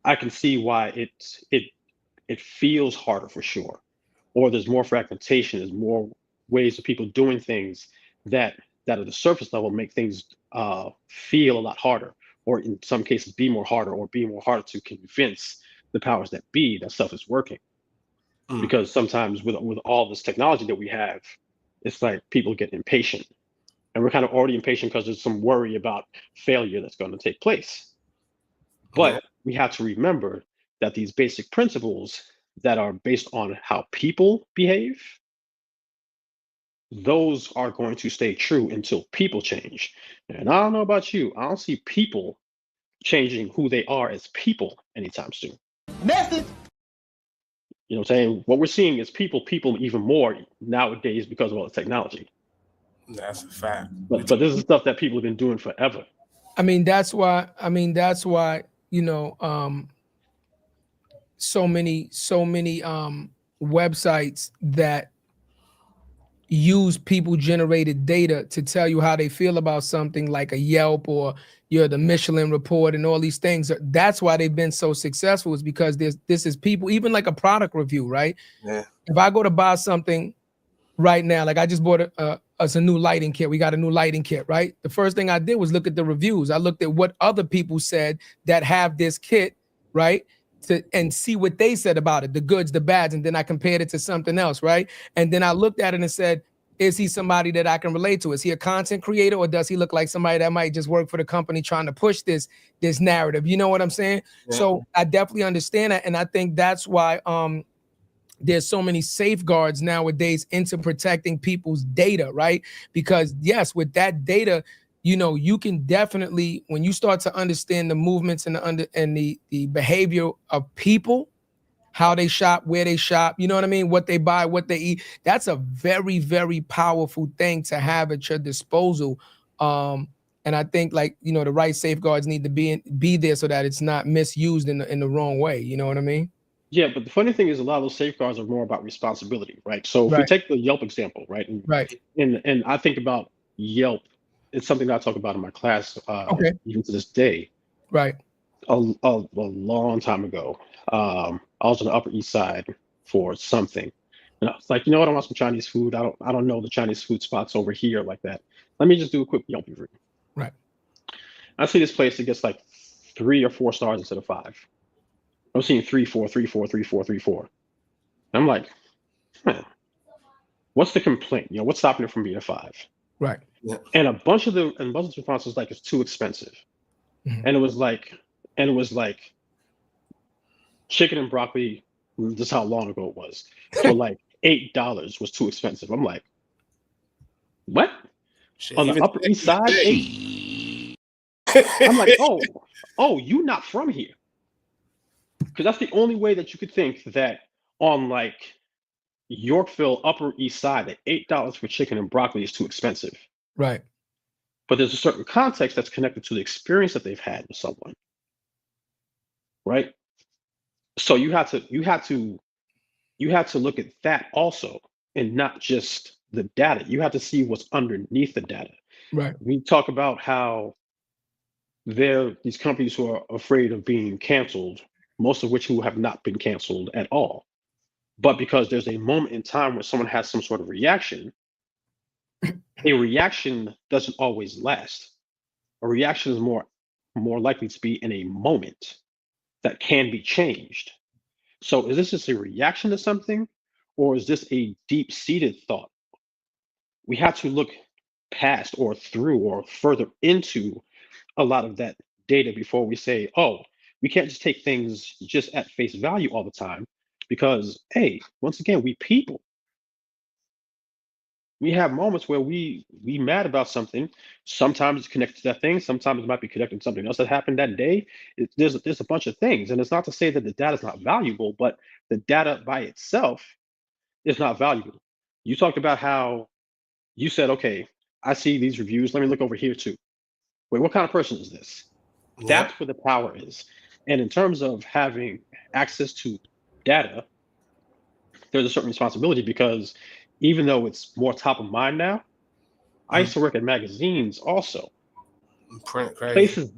I can see why it feels harder for sure. Or there's more fragmentation, there's more ways of people doing things that at the surface level make things feel a lot harder, or in some cases be more harder to convince the powers that be that stuff is working. Because sometimes with all this technology that we have, it's like people get impatient, and we're kind of already impatient because there's some worry about failure that's going to take place. But we have to remember that these basic principles that are based on how people behave, those are going to stay true until people change. And I don't know about you, I don't see people changing who they are as people anytime soon. Message. You know what I'm saying? What we're seeing is people even more nowadays because of all the technology. That's a fact. But this is stuff that people have been doing forever. I mean, that's why, you know, so many websites that use people generated data to tell you how they feel about something, like a Yelp or the Michelin report and all these things. That's why they've been so successful, is because this is people, even like a product review, right? Yeah. If I go to buy something right now, like I just bought us a new lighting kit. We got a new lighting kit, right? The first thing I did was look at the reviews. I looked at what other people said that have this kit, right? And see what they said about it, the goods, the bads, and then I compared it to something else, right? And then I looked at it and said, is he somebody that I can relate to? Is he a content creator, or does he look like somebody that might just work for the company trying to push this narrative? You know what I'm saying? Yeah. So I definitely understand that, and I think that's why there's so many safeguards nowadays into protecting people's data, right? Because yes, with that data, you know, you can definitely, when you start to understand the movements and the behavior of people, how they shop, where they shop, you know what I mean? What they buy, what they eat. That's a very, very powerful thing to have at your disposal. And I think, like, you know, the right safeguards need to be there so that it's not misused in the wrong way. You know what I mean? Yeah, but the funny thing is a lot of those safeguards are more about responsibility, right? So if we take the Yelp example, right? And I think about Yelp, it's something that I talk about in my class, even to this day. Right. A long time ago, I was on the Upper East Side for something, and I was like, you know what, I want some Chinese food. I don't know the Chinese food spots over here like that. Let me just do a quick Yelp review. Right. I see this place that gets like 3 or 4 stars instead of 5. I'm seeing 3, 4, 3, 4, 3, 4, 3, 4. I'm like, what's the complaint? You know, what's stopping it from being a 5? Right. Yeah. And a bunch of the responses like, it's too expensive. Mm-hmm. And it was like chicken and broccoli. This is how long ago it was. For like $8 was too expensive. I'm like, what? On the Upper East Side, 8. I'm like, oh, you not from here? Because that's the only way that you could think that on like Yorkville, Upper East Side, that $8 for chicken and broccoli is too expensive. Right. But there's a certain context that's connected to the experience that they've had with someone. Right. So you had to look at that also, and not just the data. You have to see what's underneath the data. Right. We talk about how there are these companies who are afraid of being canceled, most of which who have not been canceled at all. But because there's a moment in time where someone has some sort of reaction, a reaction doesn't always last. A reaction is more likely to be in a moment that can be changed. So is this just a reaction to something, or is this a deep-seated thought? We have to look past or through or further into a lot of that data before we say, oh, we can't just take things just at face value all the time, because, hey, once again, we people. We have moments where we mad about something. Sometimes it's connected to that thing. Sometimes it might be connected to something else that happened that day. There's a bunch of things, and it's not to say that the data is not valuable, but the data by itself is not valuable. You talked about how you said, okay, I see these reviews. Let me look over here too. Wait, what kind of person is this? Yeah. That's where the power is. And in terms of having access to data, there's a certain responsibility, because even though it's more top of mind now, I used to work at magazines also. Print, crazy. Places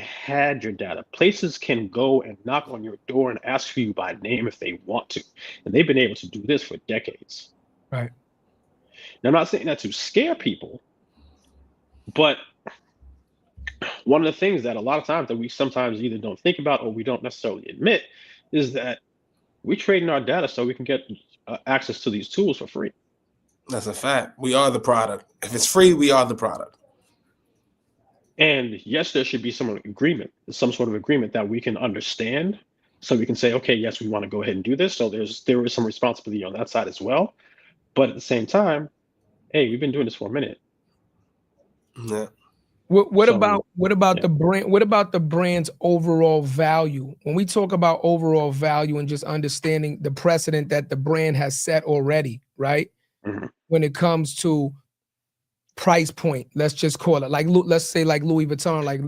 had your data. Places can go and knock on your door and ask for you by name if they want to. And they've been able to do this for decades. Right. Now, I'm not saying that to scare people, but one of the things that a lot of times that we sometimes either don't think about or we don't necessarily admit is that we trade in our data so we can get access to these tools for free. That's a fact. We are the product. If it's free, we are the product. And yes, there should be some sort of agreement that we can understand, so we can say, okay, yes, we want to go ahead and do this. So there is some responsibility on that side as well. But at the same time, hey, we've been doing this for a minute. Yeah. What about the brand? What about the brand's overall value? When we talk about overall value and just understanding the precedent that the brand has set already, right? Mm-hmm. When it comes to price point, let's just call it, like, let's say like Louis Vuitton, like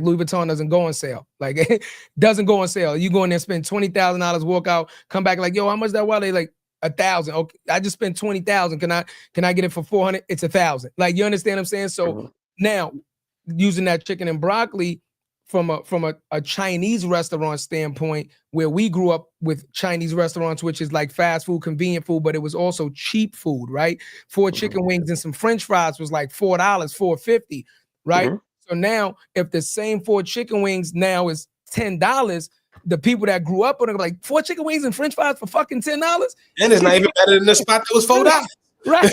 Louis Vuitton doesn't go on sale, like it doesn't go on sale. You go in there, spend $20,000, walk out, come back like, yo, how much that wallet? Like $1,000. Okay, I just spent $20,000. Can I get it for $400? It's $1,000. Like, you understand what I'm saying? So now, using that chicken and broccoli from a Chinese restaurant standpoint, where we grew up with Chinese restaurants, which is like fast food, convenient food, but it was also cheap food, right? 4 chicken wings and some French fries was like $4, $4.50, right? So now, if the same 4 chicken wings now is $10, the people that grew up on it are like 4 chicken wings and French fries for fucking $10, and it's not even better than the spot that was $4. right?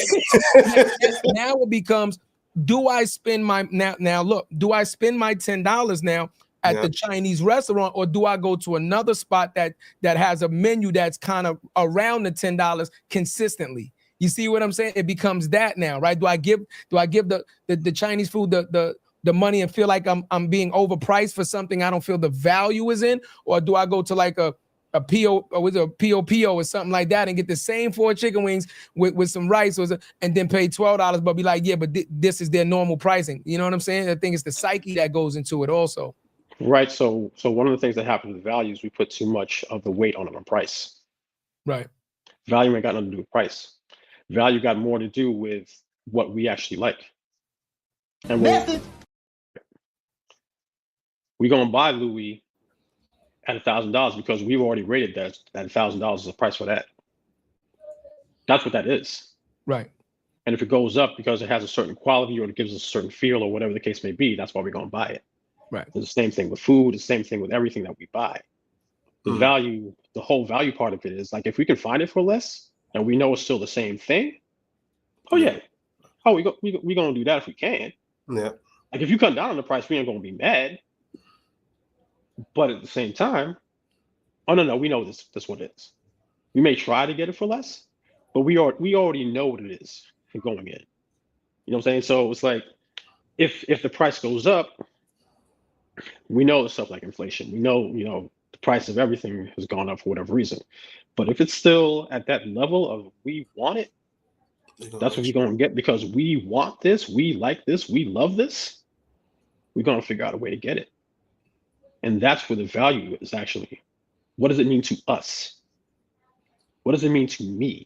Now it becomes, do I spend my now look, do I spend my $10 now at the Chinese restaurant, or do I go to another spot that has a menu that's kind of around the $10 consistently? You see what I'm saying? It becomes that now, right? Do I give the Chinese food the money and feel like I'm being overpriced for something I don't feel the value is in, or do I go to like a PO or with a POPO or something like that and get the same 4 chicken wings with some rice and then pay $12, but be like, yeah, but this is their normal pricing. You know what I'm saying? I think it's the psyche that goes into it also. Right. So one of the things that happens with value is we put too much of the weight on price. Right. Value ain't got nothing to do with price. Value got more to do with what we actually like. And we're gonna buy Louis at $1,000 because we've already rated that $1,000 is the price for that. That's what that is. Right. And if it goes up because it has a certain quality or it gives us a certain feel or whatever the case may be, that's why we're gonna buy it. Right. It's the same thing with food, the same thing with everything that we buy. The value, the whole value part of it is like, if we can find it for less and we know it's still the same thing, we gonna do that if we can. Yeah. Like if you cut down on the price, we ain't gonna be mad. But at the same time, oh no, we know this what it is. We may try to get it for less, but we already know what it is for going in. You know what I'm saying? So it's like if the price goes up, we know it's stuff like inflation. We know, the price of everything has gone up for whatever reason. But if it's still at that level of we want it, that's what we're gonna get because we want this, we like this, we love this. We're gonna figure out a way to get it. And that's where the value is actually. What does it mean to us? What does it mean to me?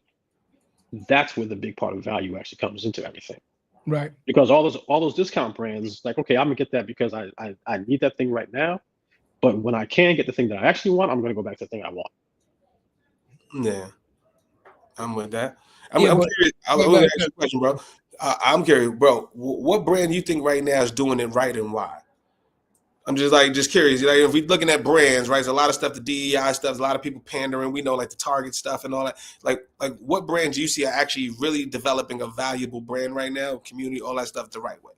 That's where the big part of value actually comes into everything. Right. Because all those discount brands, like, okay, I'm gonna get that because I need that thing right now. But when I can get the thing that I actually want, I'm gonna go back to the thing I want. Yeah, I'm with that. I'm curious. I'm gonna ask you a question, bro. I'm curious, bro. What brand do you think right now is doing it right and why? I'm just curious. Like, if we're looking at brands, right? There's a lot of stuff, the DEI stuff, a lot of people pandering. We know like the Target stuff and all that. Like what brands do you see are actually really developing a valuable brand right now, community, all that stuff the right way?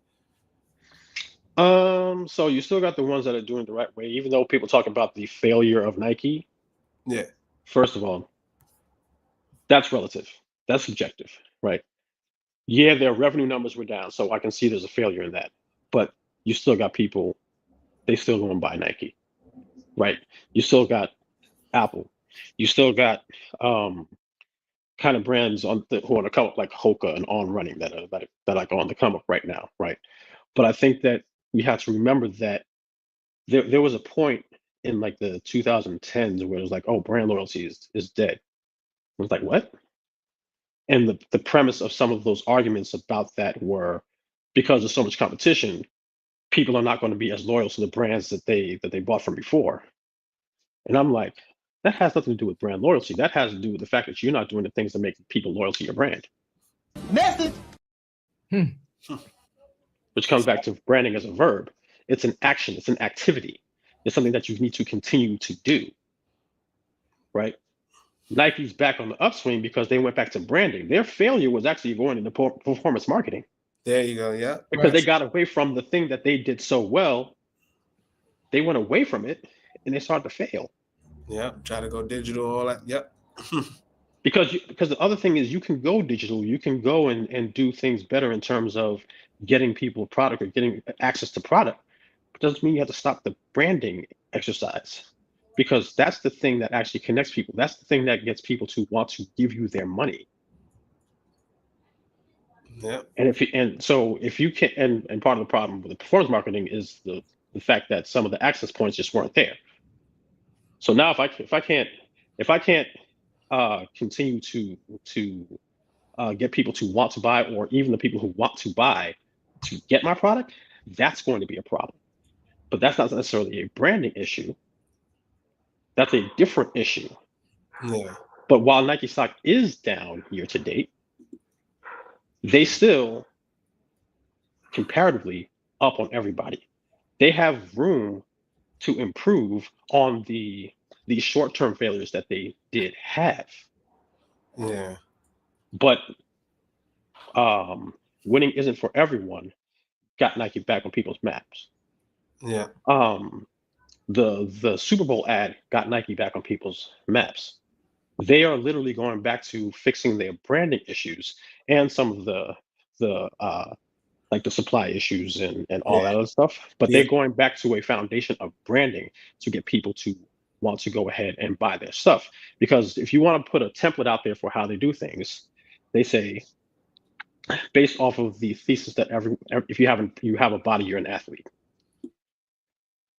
So you still got the ones that are doing it the right way, even though people talk about the failure of Nike. Yeah. First of all, that's relative. That's subjective, right? Yeah, their revenue numbers were down, so I can see there's a failure in that. But you still got people, they still go and buy Nike, right? You still got Apple. You still got kind of brands who are on the come up like Hoka and On Running that are on the come up right now, right? But I think that we have to remember that there was a point in like the 2010s where it was like, oh, brand loyalty is dead. It was like, what? And the premise of some of those arguments about that were because there's so much competition, people are not going to be as loyal to the brands that they bought from before. And I'm like, that has nothing to do with brand loyalty. That has to do with the fact that you're not doing the things that make people loyal to your brand. Message. Which comes back to branding as a verb. It's an action, it's an activity. It's something that you need to continue to do, right? Nike's back on the upswing because they went back to branding. Their failure was actually going into performance marketing. There you go, yeah. Because they got away from the thing that they did so well. They went away from it and they started to fail. Yeah, try to go digital, all that. Yep. Because the other thing is you can go digital, you can go and do things better in terms of getting people a product or getting access to product. But doesn't mean you have to stop the branding exercise, because that's the thing that actually connects people. That's the thing that gets people to want to give you their money. Yeah. And if you can, and part of the problem with the performance marketing is the fact that some of the access points just weren't there. So now if I can't continue to get people to want to buy, or even the people who want to buy to get my product, that's going to be a problem. but that's not necessarily a branding issue. That's a different issue. Yeah. But while Nike stock is down year to date, they still comparatively up on everybody. They have room to improve on these short-term failures that they did have. Yeah. But winning isn't for everyone got Nike back on people's maps. Yeah. The Super Bowl ad got Nike back on people's maps. They are literally going back to fixing their branding issues and some of the like the supply issues and all that other stuff. But Yeah. they're going back to a foundation of branding to get people to want to go ahead and buy their stuff. Because if you want to put a template out there for how they do things, they say based off of the thesis that if you have a body, you're an athlete.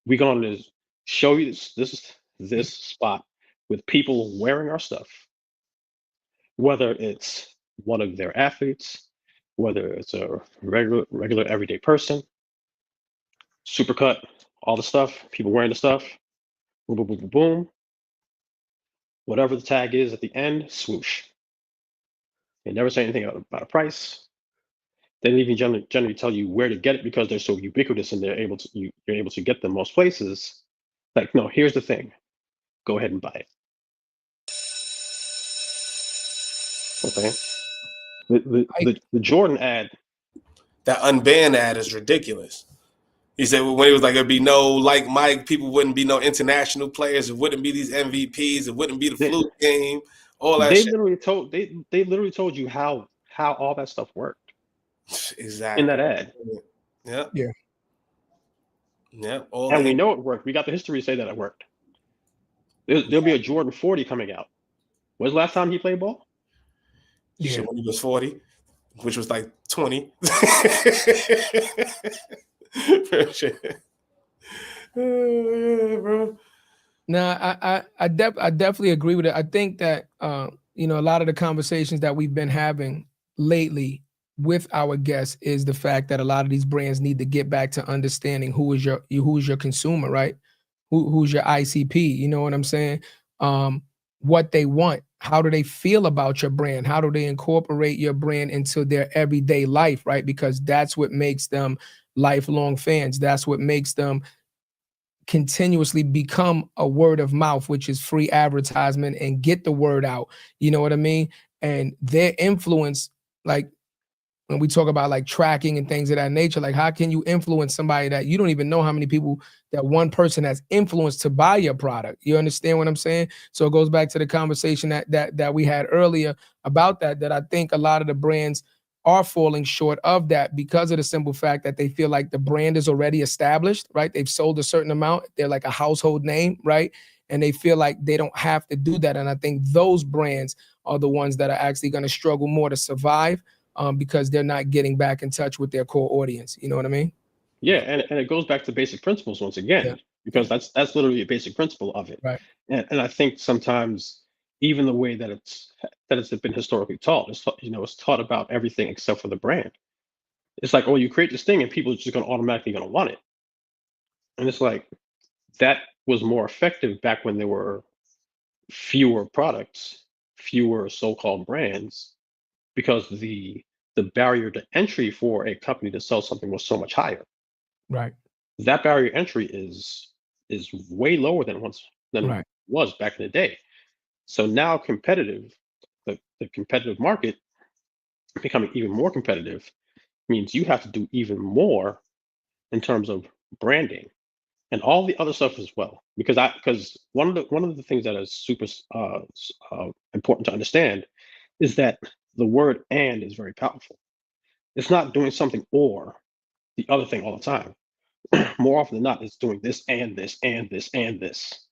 We're going to show you this spot with people wearing our stuff, whether it's one of their athletes, whether it's a regular everyday person, supercut, all the stuff, people wearing the stuff, boom, boom, boom, boom, boom. Whatever the tag is at the end, swoosh. They never say anything about a price. They don't even generally tell you where to get it because they're so ubiquitous and you're able to get them most places. Like, no, here's the thing. Go ahead and buy it. Okay. The Jordan ad. That unbanned ad is ridiculous. He said when he was like, it'd be no like Mike, people wouldn't be no international players, it wouldn't be these MVPs, it wouldn't be the They, fluke game, all that they shit. literally told you how all that stuff worked Exactly. in that ad. Yeah. Yeah. Yeah. And we know it worked. We got the history to say that it worked. There'll be a Jordan 40 coming out. When's the last time he played ball? Yeah. When he was 40, which was like 20. Bro. No, I definitely agree with it. I think that a lot of the conversations that we've been having lately with our guests is the fact that a lot of these brands need to get back to understanding who is your consumer, right? Who's your ICP? You know what I'm saying? What they want. How do they feel about your brand? How do they incorporate your brand into their everyday life, right? Because that's what makes them lifelong fans. That's what makes them continuously become a word of mouth, which is free advertisement and get the word out. You know what I mean? And their influence, like when we talk about like tracking and things of that nature, like how can you influence somebody that you don't even know how many people that one person has influenced to buy your product? You understand what I'm saying? So it goes back to the conversation that we had earlier about that I think a lot of the brands are falling short of that because of the simple fact that they feel like the brand is already established, right? They've sold a certain amount. They're like a household name, right? And they feel like they don't have to do that. And I think those brands are the ones that are actually going to struggle more to survive because they're not getting back in touch with their core audience. You know what I mean? Yeah, and it goes back to basic principles once again, because that's literally a basic principle of it. Right. And I think sometimes even the way that it's been historically taught, it's taught about everything except for the brand. It's like, oh, you create this thing and people are just gonna automatically gonna want it. And it's like that was more effective back when there were fewer products, fewer so-called brands, because the barrier to entry for a company to sell something was so much higher. Right. That barrier entry is way lower than Right. it was back in the day. So now the competitive market becoming even more competitive means you have to do even more in terms of branding and all the other stuff as well. Because one of the things that is super important to understand is that the word "and" is very powerful. It's not doing something or the other thing all the time. More often than not, it's doing this and this and this and this.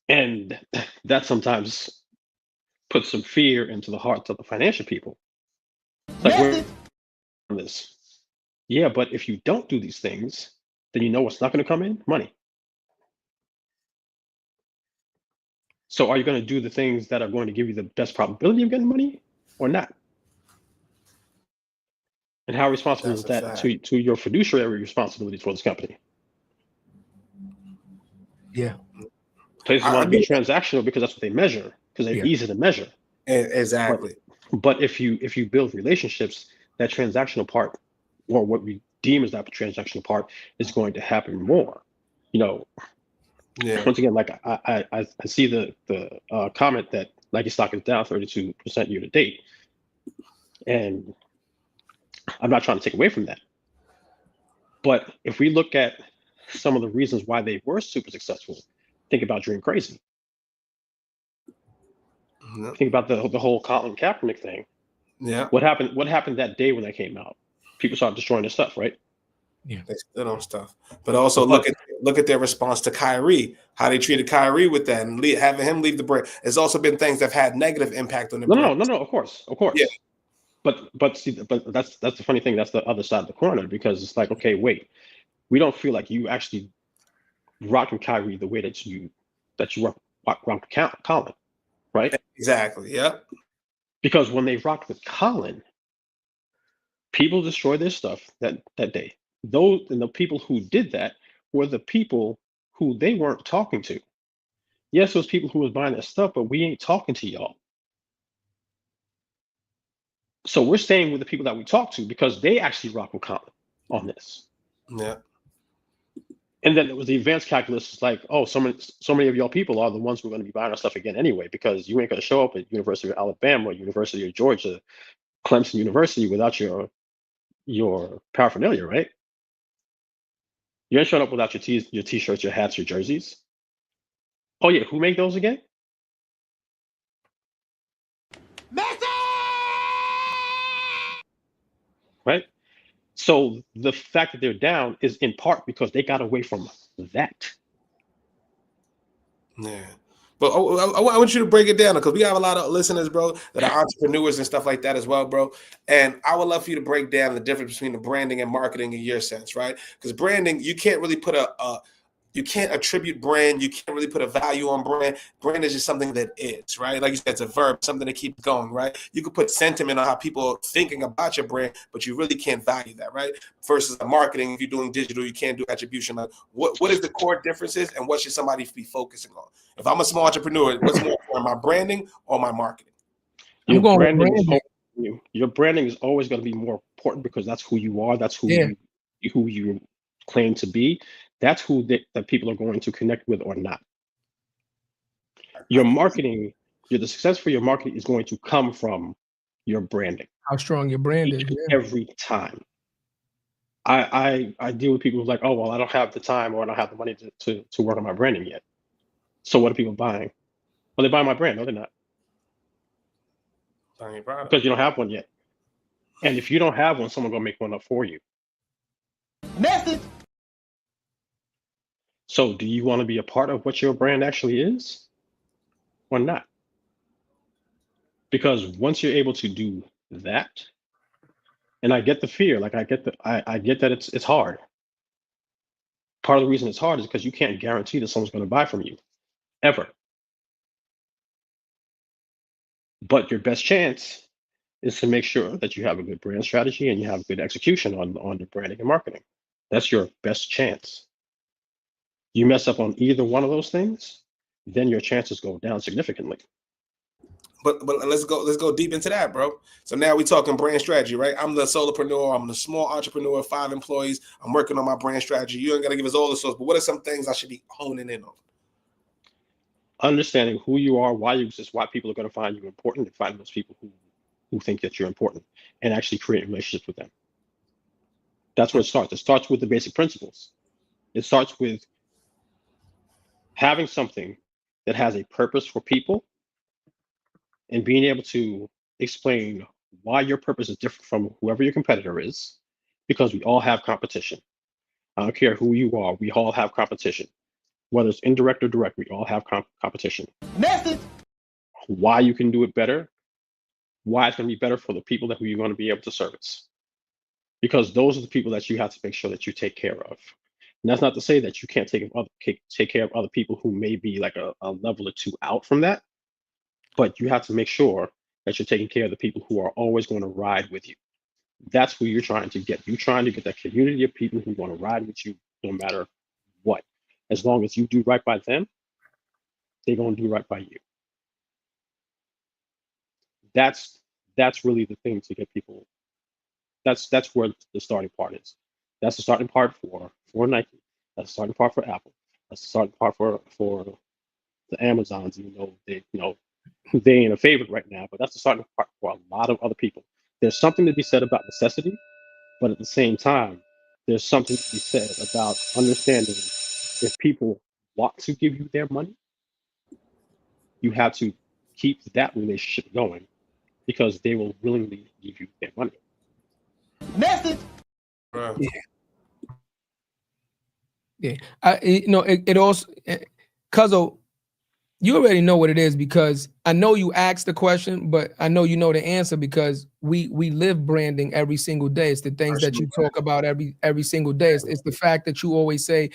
And that sometimes puts some fear into the hearts of the financial people. It's like, we're on this. Yeah, but if you don't do these things, then you know what's not going to come in? Money. So are you going to do the things that are going to give you the best probability of getting money or not? And how responsible That's is a that fact. to your fiduciary responsibilities for this company? Yeah. Places I want to be get transactional because that's what they measure, because they're Yeah. easy to measure. exactly. But if you build relationships, that transactional part, or what we deem as that transactional part, is going to happen more. You know, Yeah. once again, like I see the comment that Nike stock is down 32% year to date, and I'm not trying to take away from that. But if we look at some of the reasons why they were super successful, think about Dream Crazy. Yep. Think about the whole Colin Kaepernick thing. Yeah. What happened? What happened that day when that came out? People started destroying their stuff, right? They stood on stuff. But also But look at their response to Kyrie, how they treated Kyrie with that and having him leave the brand. There's also been things that have had negative impact on the brand. no, of course, Yeah. But see, but that's the funny thing. That's the other side of the corner, because it's like, okay, wait, we don't feel like you actually rocking Kyrie the way that you rock Colin, right? Exactly. Yeah. Because when they rocked with Colin, people destroyed their stuff that day. Those, and the people who did that were the people who they weren't talking to. Yes, those people who was buying their stuff, but we ain't talking to y'all. So we're staying with the people that we talk to because they actually rock with Colin on this. Yeah. And then it was the advanced calculus. It's like, oh, so many of y'all people are the ones who are going to be buying our stuff again anyway, because you ain't going to show up at University of Alabama, University of Georgia, Clemson University without your paraphernalia, right? You ain't showing up without your t-shirts, your hats, your jerseys. Oh yeah, who make those again? Right? So the fact that they're down is in part because they got away from that. Yeah. But I want you to break it down, because we have a lot of listeners, bro, that are entrepreneurs and stuff like that as well, bro. And I would love for you to break down the difference between the branding and marketing in your sense, right? Because branding, you can't really put you can't attribute brand. You can't really put a value on brand. Brand is just something that is, right? Like you said, it's a verb, something that keeps going, right? You could put sentiment on how people are thinking about your brand, but you really can't value that, right? Versus the marketing, if you're doing digital, you can't do attribution. Like what is the core differences, and what should somebody be focusing on? If I'm a small entrepreneur, what's more important, my branding or my marketing? I'm going with branding. Your branding is always going to be more important because that's who you are. That's Yeah. who you claim to be. That's who that people are going to connect with or not. Your marketing, the success for your marketing is going to come from your branding. How strong your brand is. Yeah. Every time. I deal with people who's like, oh well, I don't have the time or I don't have the money to work on my branding yet. So what are people buying? Well, they're buying my brand. No, they're not. Because you don't have one yet. And if you don't have one, someone's gonna make one up for you. Message. So do you want to be a part of what your brand actually is or not? Because once you're able to do that, and I get the fear, like I get that it's hard. Part of the reason it's hard is because you can't guarantee that someone's going to buy from you ever. But your best chance is to make sure that you have a good brand strategy and you have good execution on your branding and marketing. That's your best chance. You mess up on either one of those things, then your chances go down significantly. But let's go deep into that, bro. So now we're talking brand strategy, right? I'm the solopreneur. I'm the small entrepreneur, 5 employees. I'm working on my brand strategy. You ain't got to give us all the source, but what are some things I should be honing in on? Understanding who you are, why you exist, why people are going to find you important, and finding those people who think that you're important, and actually creating relationships with them. That's where it starts. It starts with the basic principles. It starts with having something that has a purpose for people and being able to explain why your purpose is different from whoever your competitor is, because we all have competition. I don't care who you are, we all have competition. Whether it's indirect or direct, we all have competition. Message. Why you can do it better, why it's going to be better for the people that who you're going to be able to service. Because those are the people that you have to make sure that you take care of. And that's not to say that you can't take care of other people who may be like a level or two out from that, but you have to make sure that you're taking care of the people who are always going to ride with you. That's who you're trying to get. You're trying to get that community of people who want to ride with you no matter what. As long as you do right by them, they're going to do right by you. That's really the thing to get people. That's where the starting part is. That's the starting part for Nike. That's the starting part for Apple. That's the starting part for the Amazons. Even though they ain't a favorite right now, but that's the starting part for a lot of other people. There's something to be said about necessity, but at the same time, there's something to be said about understanding if people want to give you their money, you have to keep that relationship going because they will willingly give you their money. Message. Bro. Yeah. It also, Cuzzo, you already know what it is because I know you asked the question, but I know you know the answer because we live branding every single day. It's the things that you talk about every single day. It's the fact that you always say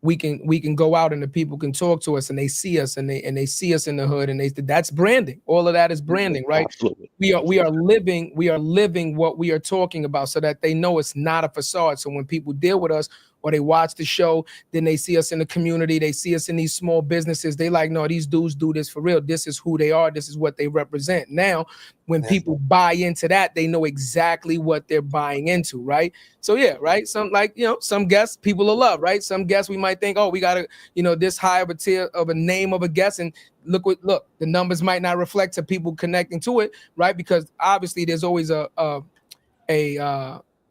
we can go out and the people can talk to us and they see us and they see us in the hood and that's branding. All of that is branding, right? Absolutely. We are living what we are talking about so that they know it's not a facade. So when people deal with us or they watch the show, then they see us in the community, they see us in these small businesses, they like, no, these dudes do this for real. This is who they are, this is what they represent. Now, when people buy into that, they know exactly what they're buying into, right? So yeah, right. Some some guests people will love, right? Some guests we might think, oh, we gotta, this high of a tier of a name of a guest, and look, the numbers might not reflect to people connecting to it, right? Because obviously there's always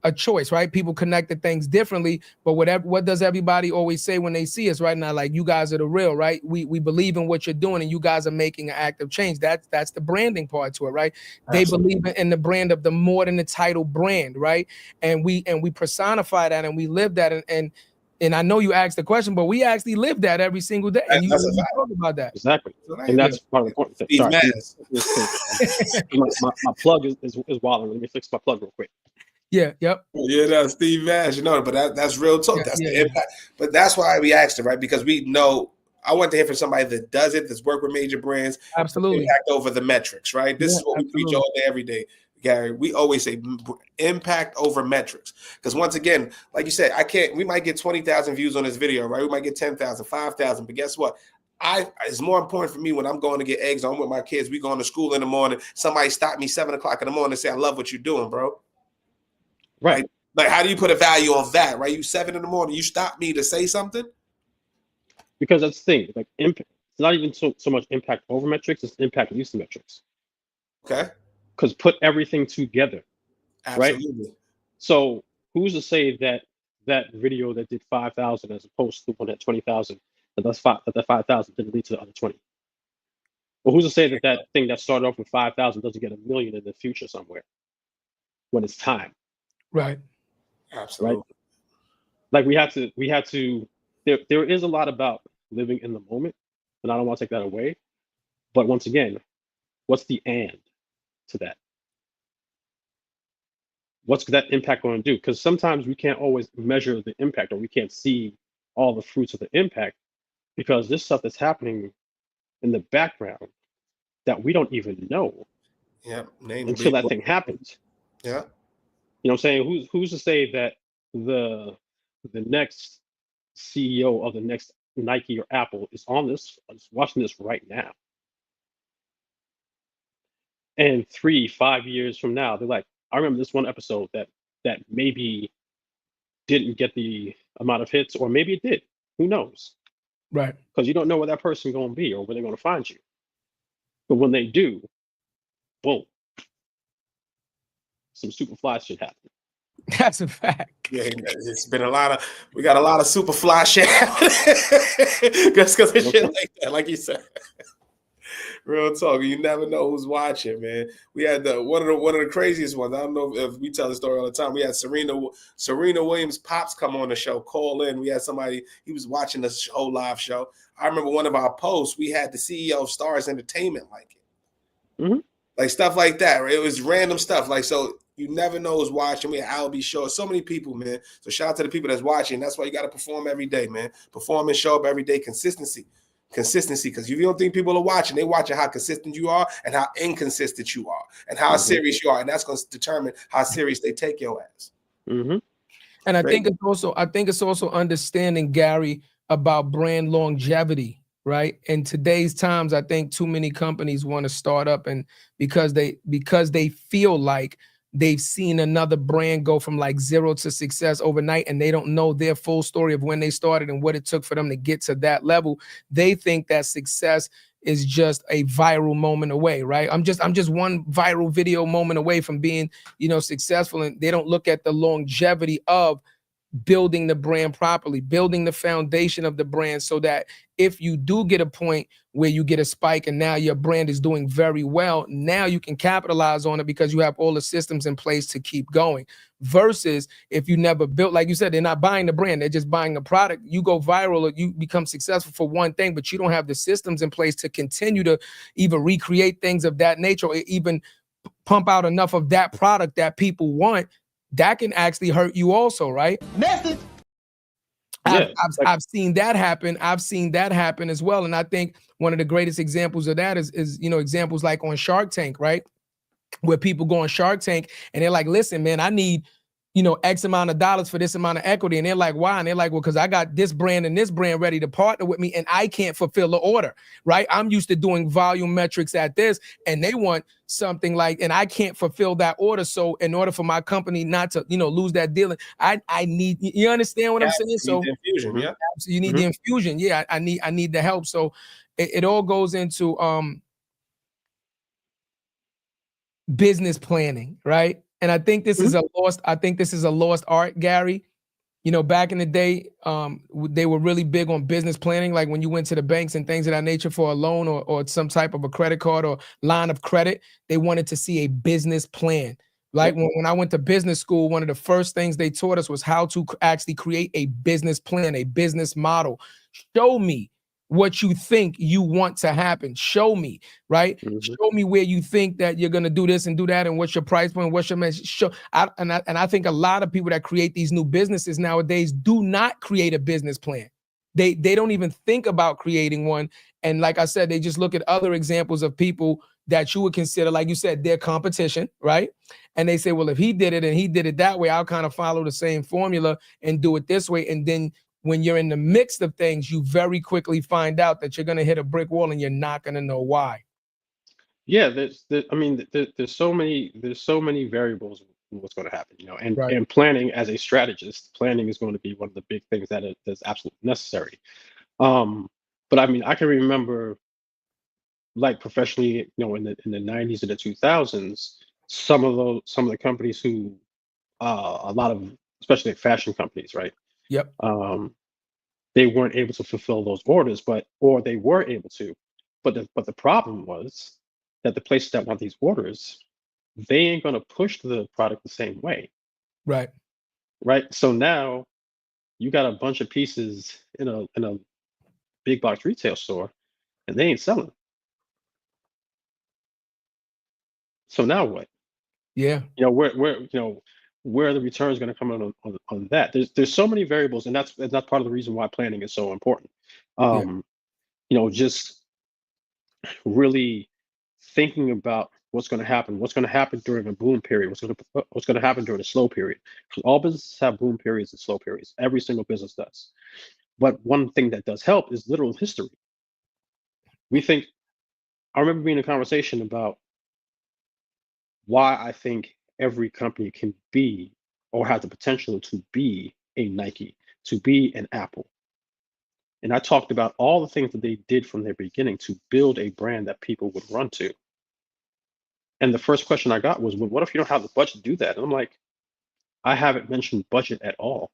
a choice, right? People connect to things differently, but what does everybody always say when they see us right now? Like, you guys are the real, right? We believe in what you're doing and you guys are making an active change. That's the branding part to it, right? Absolutely. They believe in the brand of the more than the title brand, right? And we personify that and we live that and I know you asked the question, but we actually live that every single day. And you talk about that. Exactly. And that's part of the point. My plug is wilding. Let me fix my plug real quick. Yeah, yep. Yeah, that's Steve Nash, but that's real talk. That's the impact. But that's why we asked it, right? Because we know I want to hear from somebody that does it, that's worked with major brands. Absolutely. Impact over the metrics, right? This is what we preach all day, every day, Gary. We always say impact over metrics. Because once again, like you said, we might get 20,000 views on this video, right? We might get 10,000, 5,000, but guess what? It's more important for me when I'm going to get eggs. I'm with my kids. We going to school in the morning. Somebody stop me 7 o'clock in the morning and say, I love what you're doing, bro. Right. Like, how do you put a value on that, right? You 7 in the morning, you stop me to say something? Because that's the thing. Like, it's not even so much impact over metrics, it's impact use metrics. Okay. Because put everything together. Absolutely. Right? So who's to say that video that did 5,000 as opposed to the one at 20,000, that 5,000 didn't lead to the other 20? Well, who's to say that thing that started off with 5,000 doesn't get 1 million in the future somewhere when it's time? Right. Absolutely. Right. Like we have to. There is a lot about living in the moment, and I don't want to take that away. But once again, what's the and to that? What's that impact going to do? Because sometimes we can't always measure the impact, or we can't see all the fruits of the impact, because this stuff is happening in the background that we don't even know. Yeah. Until that thing happens. Yeah. You know what I'm saying? Who's to say that the next CEO of the next Nike or Apple is watching this right now? And 3-5 years from now, they're like, I remember this one episode that maybe didn't get the amount of hits, or maybe it did. Who knows? Right. Because you don't know where that person's going to be or where they're going to find you. But when they do, boom, some super fly shit happen. That's a fact. Yeah, it's been we got a lot of super fly shit because of shit like that, like you said. Real talk. You never know who's watching, man. We had one of the craziest ones. I don't know if we tell the story all the time. We had Serena Williams' pops come on the show, call in. We had somebody, he was watching this whole live show. I remember one of our posts, we had the CEO of Stars Entertainment like it. Mm-hmm. Like stuff like that, right? It was random stuff. Like, so you never know who's watching. We had Albie Shaw, so many people, man. So shout out to the people that's watching. That's why you got to perform every day, man. Perform and show up every day. Consistency. Consistency, because if you don't think people are watching, they're watching how consistent you are and how inconsistent you are and how serious you are. And that's going to determine how serious they take your ass. And I think it's also understanding, Gary, about brand longevity, right? In today's times, I think too many companies want to start up, and because they feel like they've seen another brand go from like zero to success overnight, and they don't know their full story of when they started and what it took for them to get to that level. They think that success is just a viral moment away, right? I'm just one viral video moment away from being, successful, and they don't look at the longevity of building the brand properly, building the foundation of the brand, so that if you do get a point where you get a spike and now your brand is doing very well, now you can capitalize on it because you have all the systems in place to keep going. Versus if you never built, like you said, they're not buying the brand, they're just buying the product. You go viral or you become successful for one thing, but you don't have the systems in place to continue to either recreate things of that nature or even pump out enough of that product that people want. That can actually hurt you also, right? Message. I've seen that happen. I've seen that happen as well. And I think one of the greatest examples of that is examples like on Shark Tank, right? Where people go on Shark Tank and they're like, listen, man, I need, X amount of dollars for this amount of equity. And they're like, why? And they're like, well, because I got this brand and this brand ready to partner with me and I can't fulfill the order, right? I'm used to doing volume metrics at this and they want something like, and I can't fulfill that order. So in order for my company not to, lose that deal, I need, you understand what I'm saying? So the infusion, yeah. So you need the infusion. Yeah, I need the help. So it all goes into business planning, right? And I think this is a lost art, Gary. Back in the day, they were really big on business planning. Like when you went to the banks and things of that nature for a loan or some type of a credit card or line of credit, they wanted to see a business plan. Like when I went to business school, one of the first things they taught us was how to actually create a business plan, a business model. Show me what you think you want to happen. Show me, right? Show me where you think that you're gonna do this and do that, and what's your price point, what's your message. I think a lot of people that create these new businesses nowadays do not create a business plan. They don't even think about creating one. And like I said, they just look at other examples of people that you would consider, like you said, their competition, right? And they say, well, if he did it and he did it that way, I'll kind of follow the same formula and do it this way. And then when you're in the midst of things, you very quickly find out that you're going to hit a brick wall and you're not going to know why. Yeah, there's so many variables in what's going to happen, and planning as a strategist, planning is going to be one of the big things that's absolutely necessary. But I mean, I can remember, like professionally, in the 90s and the 2000s, some of the companies who, a lot of, especially like fashion companies, right? Yep. They weren't able to fulfill those orders, or they were able to, but the problem was that the places that want these orders, they ain't going to push the product the same way. Right. So now you got a bunch of pieces in a big box retail store and they ain't selling. So now what? Yeah. Where are the returns going to come on that? There's so many variables, and that's part of the reason why planning is so important. Just really thinking about what's going to happen during a boom period, what's going to happen during a slow period. Because all businesses have boom periods and slow periods. Every single business does. But one thing that does help is literal history. I remember being in a conversation about why I think every company can be or has the potential to be a Nike, to be an Apple. And I talked about all the things that they did from their beginning to build a brand that people would run to. And the first question I got was, well, what if you don't have the budget to do that? And I'm like, I haven't mentioned budget at all.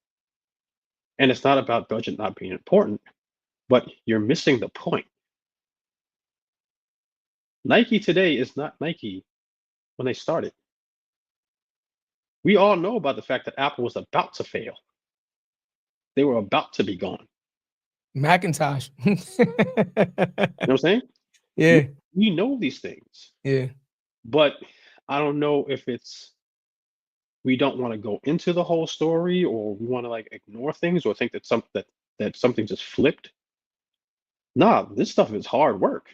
And it's not about budget not being important, but you're missing the point. Nike today is not Nike when they started. We all know about the fact that Apple was about to fail. They were about to be gone. Macintosh. You know what I'm saying? Yeah. We know these things. Yeah. But I don't know if it's we don't want to go into the whole story, or we want to like ignore things, or think that something just flipped. Nah, this stuff is hard work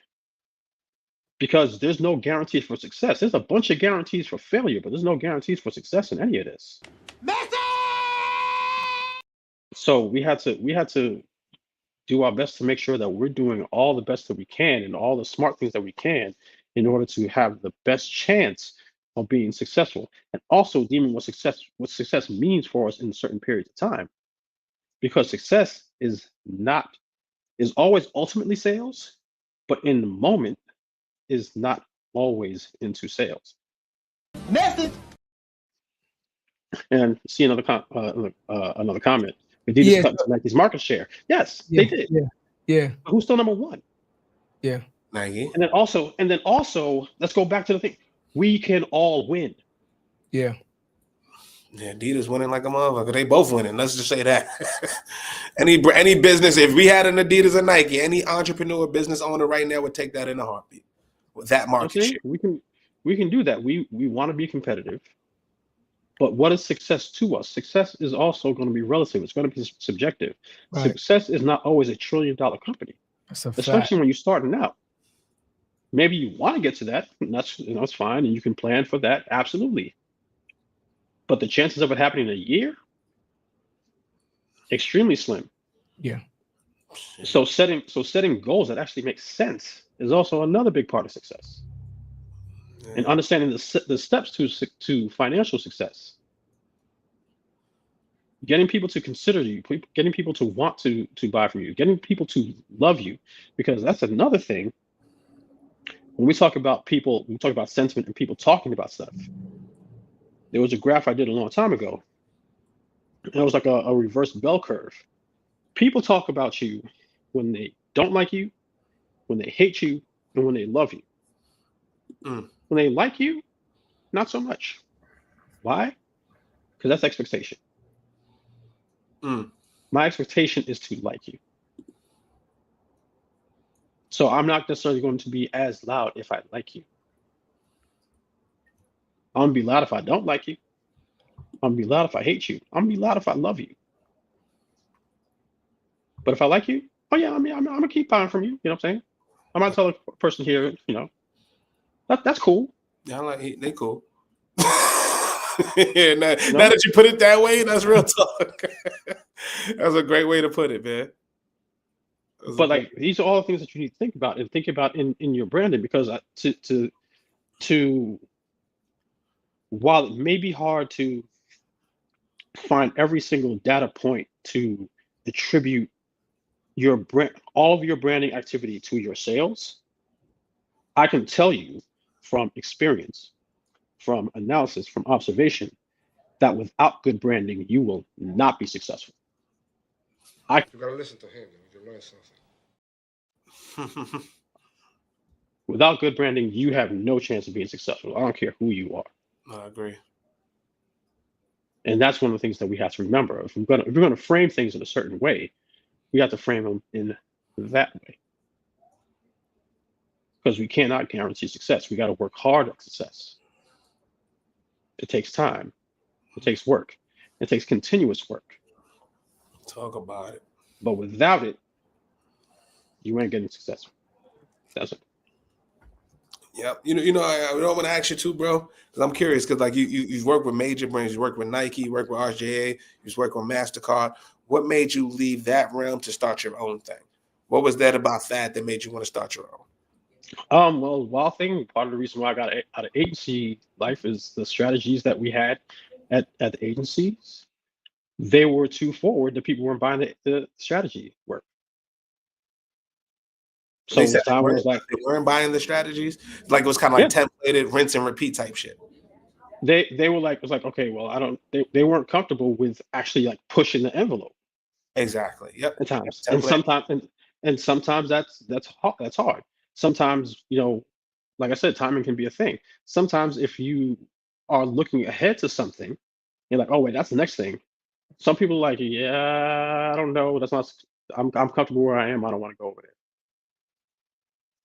because there's no guarantees for success. There's a bunch of guarantees for failure, but there's no guarantees for success in any of this. So we had to do our best to make sure that we're doing all the best that we can and all the smart things that we can in order to have the best chance of being successful, and also deeming what success means for us in certain periods of time. Because success is always ultimately sales, but in the moment is not always into sales. Message. And see another another comment. Adidas Yeah, cut Nike's market share. Yes, yeah, they did. yeah, But who's still number one? yeah. Nike. And then also, let's go back to the thing. We can all win. Yeah. Yeah, Adidas winning like a motherfucker. They both winning. Let's just say that. any business, if we had an Adidas or Nike, any entrepreneur, business owner right now would take that in a heartbeat with that market share. We can do that. We want to be competitive. But what is success to us? Success is also going to be relative. It's going to be subjective. Right. Success is not always $1 trillion company, That's a fact. especially when you're starting out. Maybe you want to get to that, and that's fine, and you can plan for that, absolutely. But the chances of it happening in a year, extremely slim. Yeah. So setting goals that actually make sense is also another big part of success. Yeah. And understanding the steps to financial success. Getting people to consider you, getting people to want to buy from you, getting people to love you, because that's another thing. When we talk about people, we talk about sentiment and people talking about stuff. There was a graph I did a long time ago, and it was like a reverse bell curve. People talk about you when they don't like you, when they hate you, and when they love you. Mm. When they like you, not so much. Why? Because that's expectation. Mm. My expectation is to like you. So I'm not necessarily going to be as loud if I like you. I'm gonna be loud if I don't like you. I'm gonna be loud if I hate you. I'm gonna be loud if I love you. But if I like you, oh yeah, I mean, I'm gonna keep buying from you. You know what I'm saying? I might tell a person here, that's cool. Yeah, I like they cool. Yeah, now No? that you put it that way, that's real talk. That's a great way to put it, man. But like these are all the things that you need to think about and think about in your branding, because to while it may be hard to find every single data point to attribute your brand, all of your branding activity to your sales, I can tell you from experience, from analysis, from observation, that without good branding, you will not be successful. You gotta listen to him. You can learn something. Without good branding, you have no chance of being successful. I don't care who you are. I agree. And that's one of the things that we have to remember. If we're gonna frame things in a certain way, we have to frame them in that way. Because we cannot guarantee success. We got to work hard at success. It takes time. It takes work. It takes continuous work. Talk about it. But without it, you ain't getting successful. That's it. Yep. I want to ask you too, bro, because I'm curious. Because like you've worked with major brands, you worked with Nike, you worked with RJA, you worked with MasterCard. What made you leave that realm to start your own thing? What was that about that made you want to start your own? Well, one thing, part of the reason why I got out of agency life is the strategies that we had at the agencies. They were too forward. The people weren't buying the strategy work. So They time was like they weren't buying the strategies. Like it was kind of like templated, rinse and repeat type shit. They were like, it was like, okay, well, they weren't comfortable with actually like pushing the envelope. Exactly. Yep. At times, Yep. and sometimes that's hard. Sometimes, like I said, timing can be a thing. Sometimes if you are looking ahead to something, you're like, oh wait, that's the next thing. Some people are like, yeah, I don't know. That's not. I'm comfortable where I am. I don't want to go over there.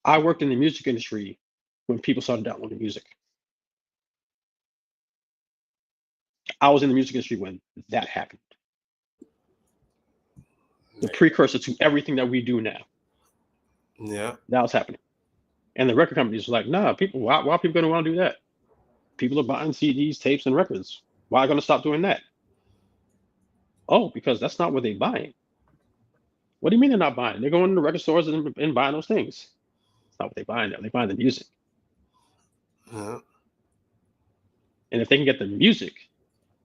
I worked in the music industry when people started downloading music. I was in the music industry when that happened. The precursor to everything that we do now. Yeah. That was happening. And the record companies were like, nah, people, why are people going to want to do that? People are buying CDs, tapes, and records. Why are they going to stop doing that? Oh, because that's not what they're buying. What do you mean they're not buying? They're going to the record stores and buying those things. It's not what they're buying. They're buying the music. Yeah. And if they can get the music,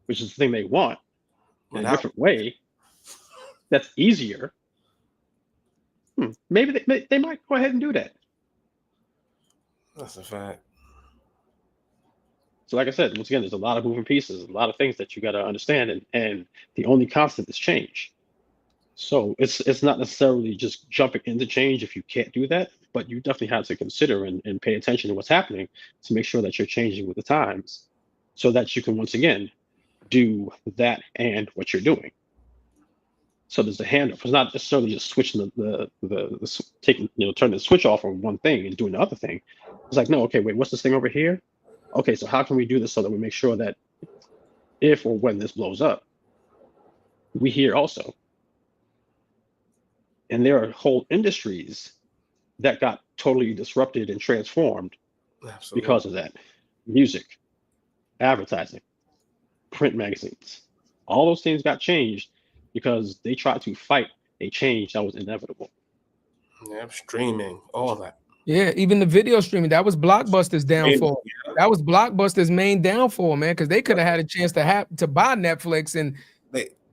which is the thing they want, in a Without- different way, that's easier. Maybe they might go ahead and do that. That's a fact. So like I said, once again, there's a lot of moving pieces, a lot of things that you got to understand, and the only constant is change. So it's not necessarily just jumping into change if you can't do that, but you definitely have to consider and pay attention to what's happening to make sure that you're changing with the times so that you can once again do that and what you're doing. So there's a handoff. It's not necessarily just switching the taking, turning the switch off on one thing and doing the other thing. It's like, no, okay, wait, what's this thing over here? Okay, so how can we do this so that we make sure that if or when this blows up, we hear also. And there are whole industries that got totally disrupted and transformed Absolutely. because of that. Music, advertising, print magazines, all those things got changed because they tried to fight a change that was inevitable. Yeah, streaming, all that. Yeah, even the video streaming, that was Blockbuster's downfall. Yeah. That was Blockbuster's main downfall, man, because they could have had a chance to buy Netflix and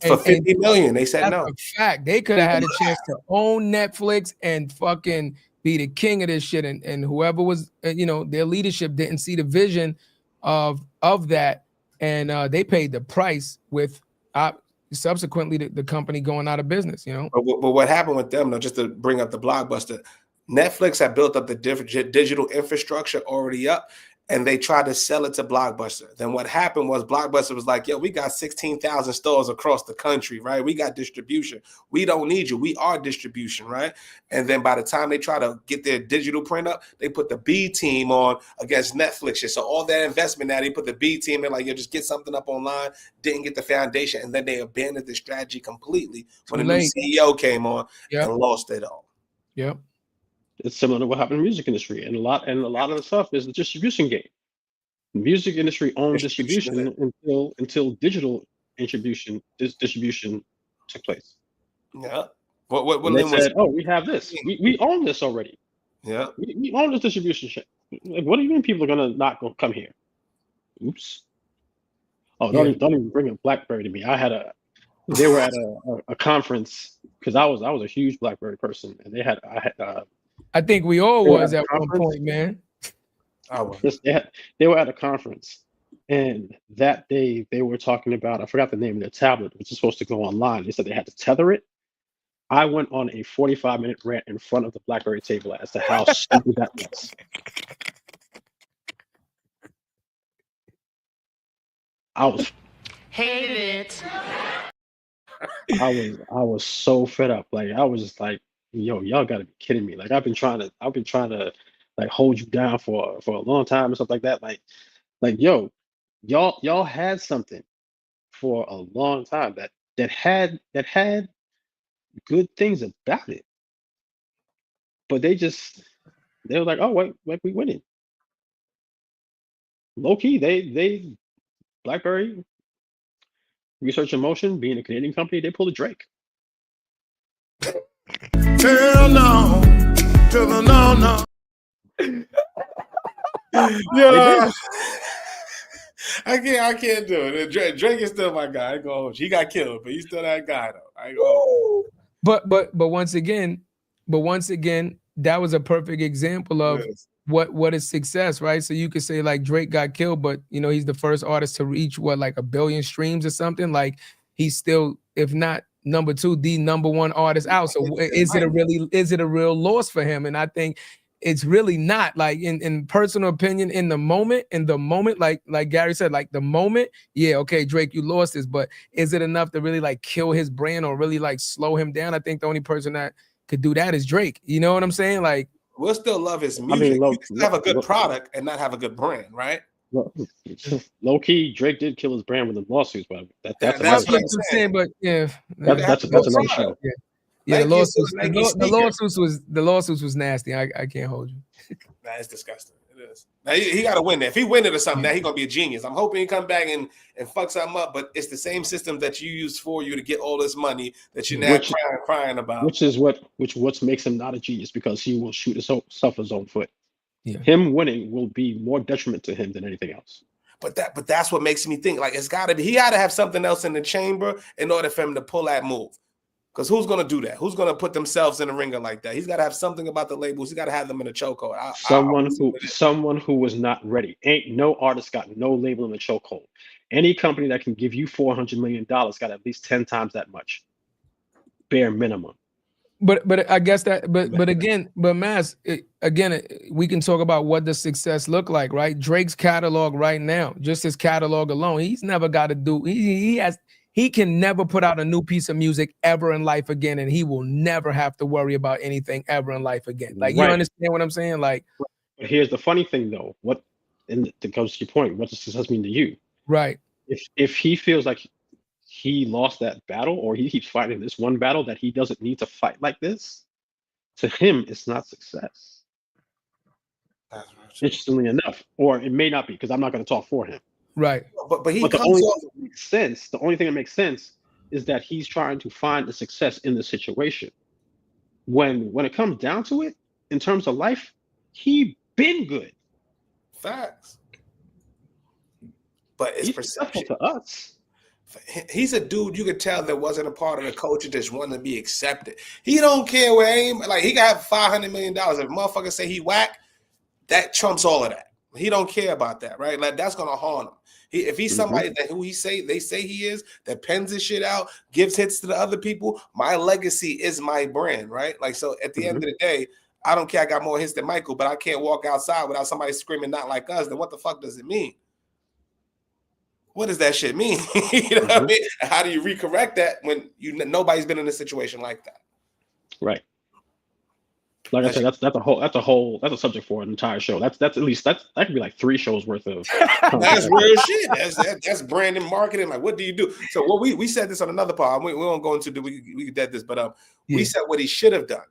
For 50 million, they said no. That's a fact. They could have had a chance to own Netflix and fucking be the king of this shit. And whoever was, their leadership didn't see the vision of that, and they paid the price with subsequently the company going out of business. But what happened with them, though, just to bring up the Blockbuster, Netflix had built up the digital infrastructure already up, and they tried to sell it to Blockbuster. Then what happened was Blockbuster was like, yo, we got 16,000 stores across the country, right? We got distribution. We don't need you. We are distribution, right? And then by the time they try to get their digital print up, they put the B team on against Netflix. So all that investment now, they put the B team in like, yo, just get something up online, didn't get the foundation, and then they abandoned the strategy completely when the new CEO came on and lost it all. Yep. It's similar to what happened in the music industry, and a lot of the stuff is the distribution game. The music industry owned distribution until digital distribution took place. Yeah. What they said, oh, we have this. We own this already. Yeah. We own this distribution shit. Like, what do you mean people are gonna not go come here? Oops. Oh, don't even bring up BlackBerry to me. They were at a conference because I was a huge BlackBerry person, and I think we all was at one point, man. They were at a conference, and that day they were talking about, I forgot the name of their tablet, which is supposed to go online. They said they had to tether it. I went on a 45-minute rant in front of the BlackBerry table as to how stupid that was. I was hated it. I was so fed up. Like I was just like, yo, y'all gotta be kidding me. Like I've been trying to like hold you down for a long time and stuff like that. Like yo, y'all had something for a long time that had good things about it. But they were like, oh wait, we winning. Low key, they BlackBerry Research in Motion, being a Canadian company, they pulled a Drake. Hell no. No. Yeah. I can't do it. Drake is still my guy. He got killed, but he's still that guy though. But once again, that was a perfect example of what is success, right? So you could say like Drake got killed, but he's the first artist to reach like 1 billion streams or something. Like he's still, if not number 2, the number 1 artist out. So is it a real loss for him? And I think it's really not. Like in personal opinion, in the moment, like Gary said, like the moment, yeah, okay, Drake, you lost this, but is it enough to really like kill his brand or really like slow him down? I think the only person that could do that is Drake. You know what I'm saying? Like, we'll still love his music. You can have a good product and not have a good brand, right? Low key, Drake did kill his brand with the lawsuits, but that's what I'm saying. But yeah, that's another show. Yeah, Nike is still a Nike sneaker. the lawsuits was nasty. I can't hold you. Nah, it's disgusting. It is. Now he got to win that. If he win it or something, now he gonna be a genius. I'm hoping he come back and fuck something up. But it's the same system that you used for you to get all this money that you're now crying about. Which makes him not a genius, because he will shoot himself his own foot. Yeah. Him winning will be more detriment to him than anything else. But that's what makes me think, like, it's gotta be, he gotta have something else in the chamber in order for him to pull that move. Because who's gonna do that? Who's gonna put themselves in a ringer like that? He's gotta have something about the labels. He gotta have them in a chokehold. Someone who was not ready. Ain't no artist got no label in the chokehold. Any company that can give you $400 million got at least 10 times that much, bare minimum. But I guess that Mas, we can talk about what does success look like, right? Drake's catalog right now, just his catalog alone, he's never got to do. He can never put out a new piece of music ever in life again, and he will never have to worry about anything ever in life again. Like, you understand what I'm saying? Like, but here's the funny thing, though. And to go to your point, what does success mean to you? Right. If he feels like he lost that battle, or he keeps fighting this one battle that he doesn't need to fight like this, to him, it's not success. Interestingly enough, or it may not be, because I'm not going to talk for him. Right. But the only thing that makes sense is that he's trying to find the success in the situation. When it comes down to it, in terms of life, he been good. Facts. But it's perception to us. He's a dude you could tell that wasn't a part of the culture, just wanted to be accepted. He don't care where aim. Like, he got $500 million. If motherfuckers say he whack, that trumps all of that. He don't care about that, right? Like, that's gonna haunt him. If he's somebody that who they say he is, that pens his shit out, gives hits to the other people, my legacy is my brand, right? Like, so at the end of the day, I don't care. I got more hits than Michael, but I can't walk outside without somebody screaming "not like us." Then what the fuck does it mean? What does that shit mean? You know what I mean? How do you recorrect that when nobody's been in a situation like that? Right. Like I said, that's a subject for an entire show. That could be like 3 shows worth of. That's real shit. That's branding, marketing. Like, what do you do? So what we said this on another part. We won't go into we did this, but we said what he should have done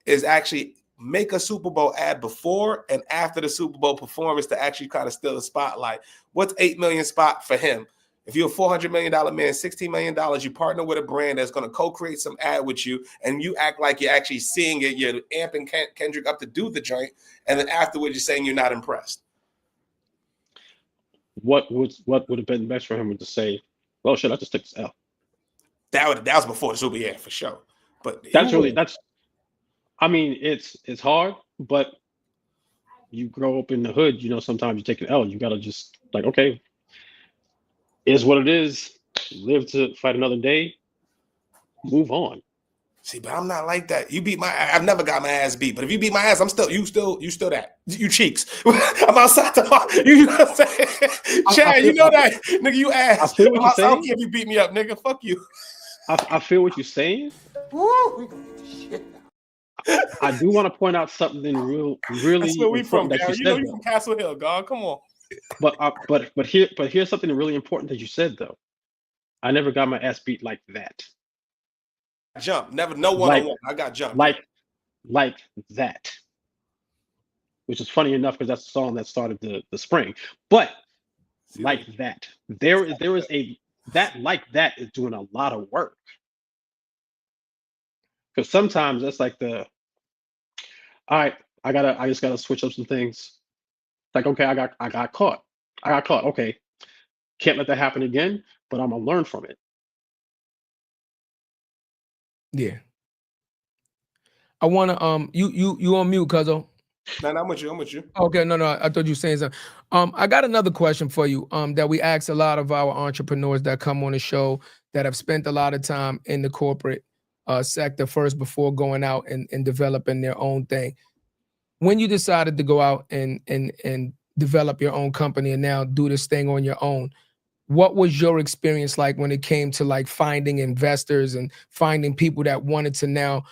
is actually make a Super Bowl ad before and after the Super Bowl performance to actually kind of steal the spotlight. What's $8 million spot for him? If you're a $400 million man, $16 million, you partner with a brand that's going to co-create some ad with you, and you act like you're actually seeing it. You're amping Kendrick up to do the joint, and then afterwards you're saying you're not impressed. What would have been best for him to say, well, shit, I just took this L. That was before the Super, yeah, for sure. But I mean, it's hard, but you grow up in the hood, sometimes you take an L. You got to just, like, okay, is what it is. Live to fight another day. Move on. See, but I'm not like that. You beat I've never got my ass beat, but if you beat my ass, you still that. You cheeks. I'm outside the bar. You know what I'm saying? Chad, you know that. Nigga, you ass. I feel what you're saying. I don't care if you beat me up, nigga. Fuck you. I feel what you're saying. Woo! Shit. I do want to point out something really That's where we from, that you know you from Castle Hill, God. Come on. But here's something really important that you said, though. I never got my ass beat like that. Jump. Never. No one-on-one. I got jumped. Like that. Which is funny enough because that's the song that started the spring. But like that. There is a that like that is doing a lot of work. Because sometimes that's like all right, I just gotta switch up some things. Like, okay, I got caught. Okay. Can't let that happen again, but I'm gonna learn from it. Yeah. I wanna you on mute, cuzzo. No, I'm with you. Okay, no, I thought you were saying something. I got another question for you. That we ask a lot of our entrepreneurs that come on the show that have spent a lot of time in the corporate sector first before going out and developing their own thing. When you decided to go out and develop your own company and now do this thing on your own, what was your experience like when it came to like finding investors and finding people that wanted to now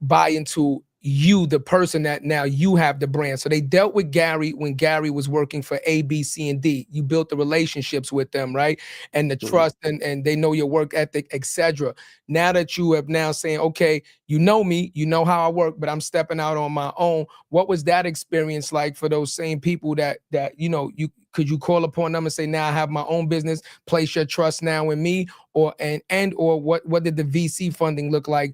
buy into you, the person that now you have the brand. So they dealt with Gary when Gary was working for A, B, C, and D. You built the relationships with them, right? And the trust, and they know your work ethic, etc. Now that you have now saying, okay, you know me, you know how I work, but I'm stepping out on my own. What was that experience like for those same people that you know, could you call upon them and say, now I have my own business, place your trust now in me, or or what did the VC funding look like,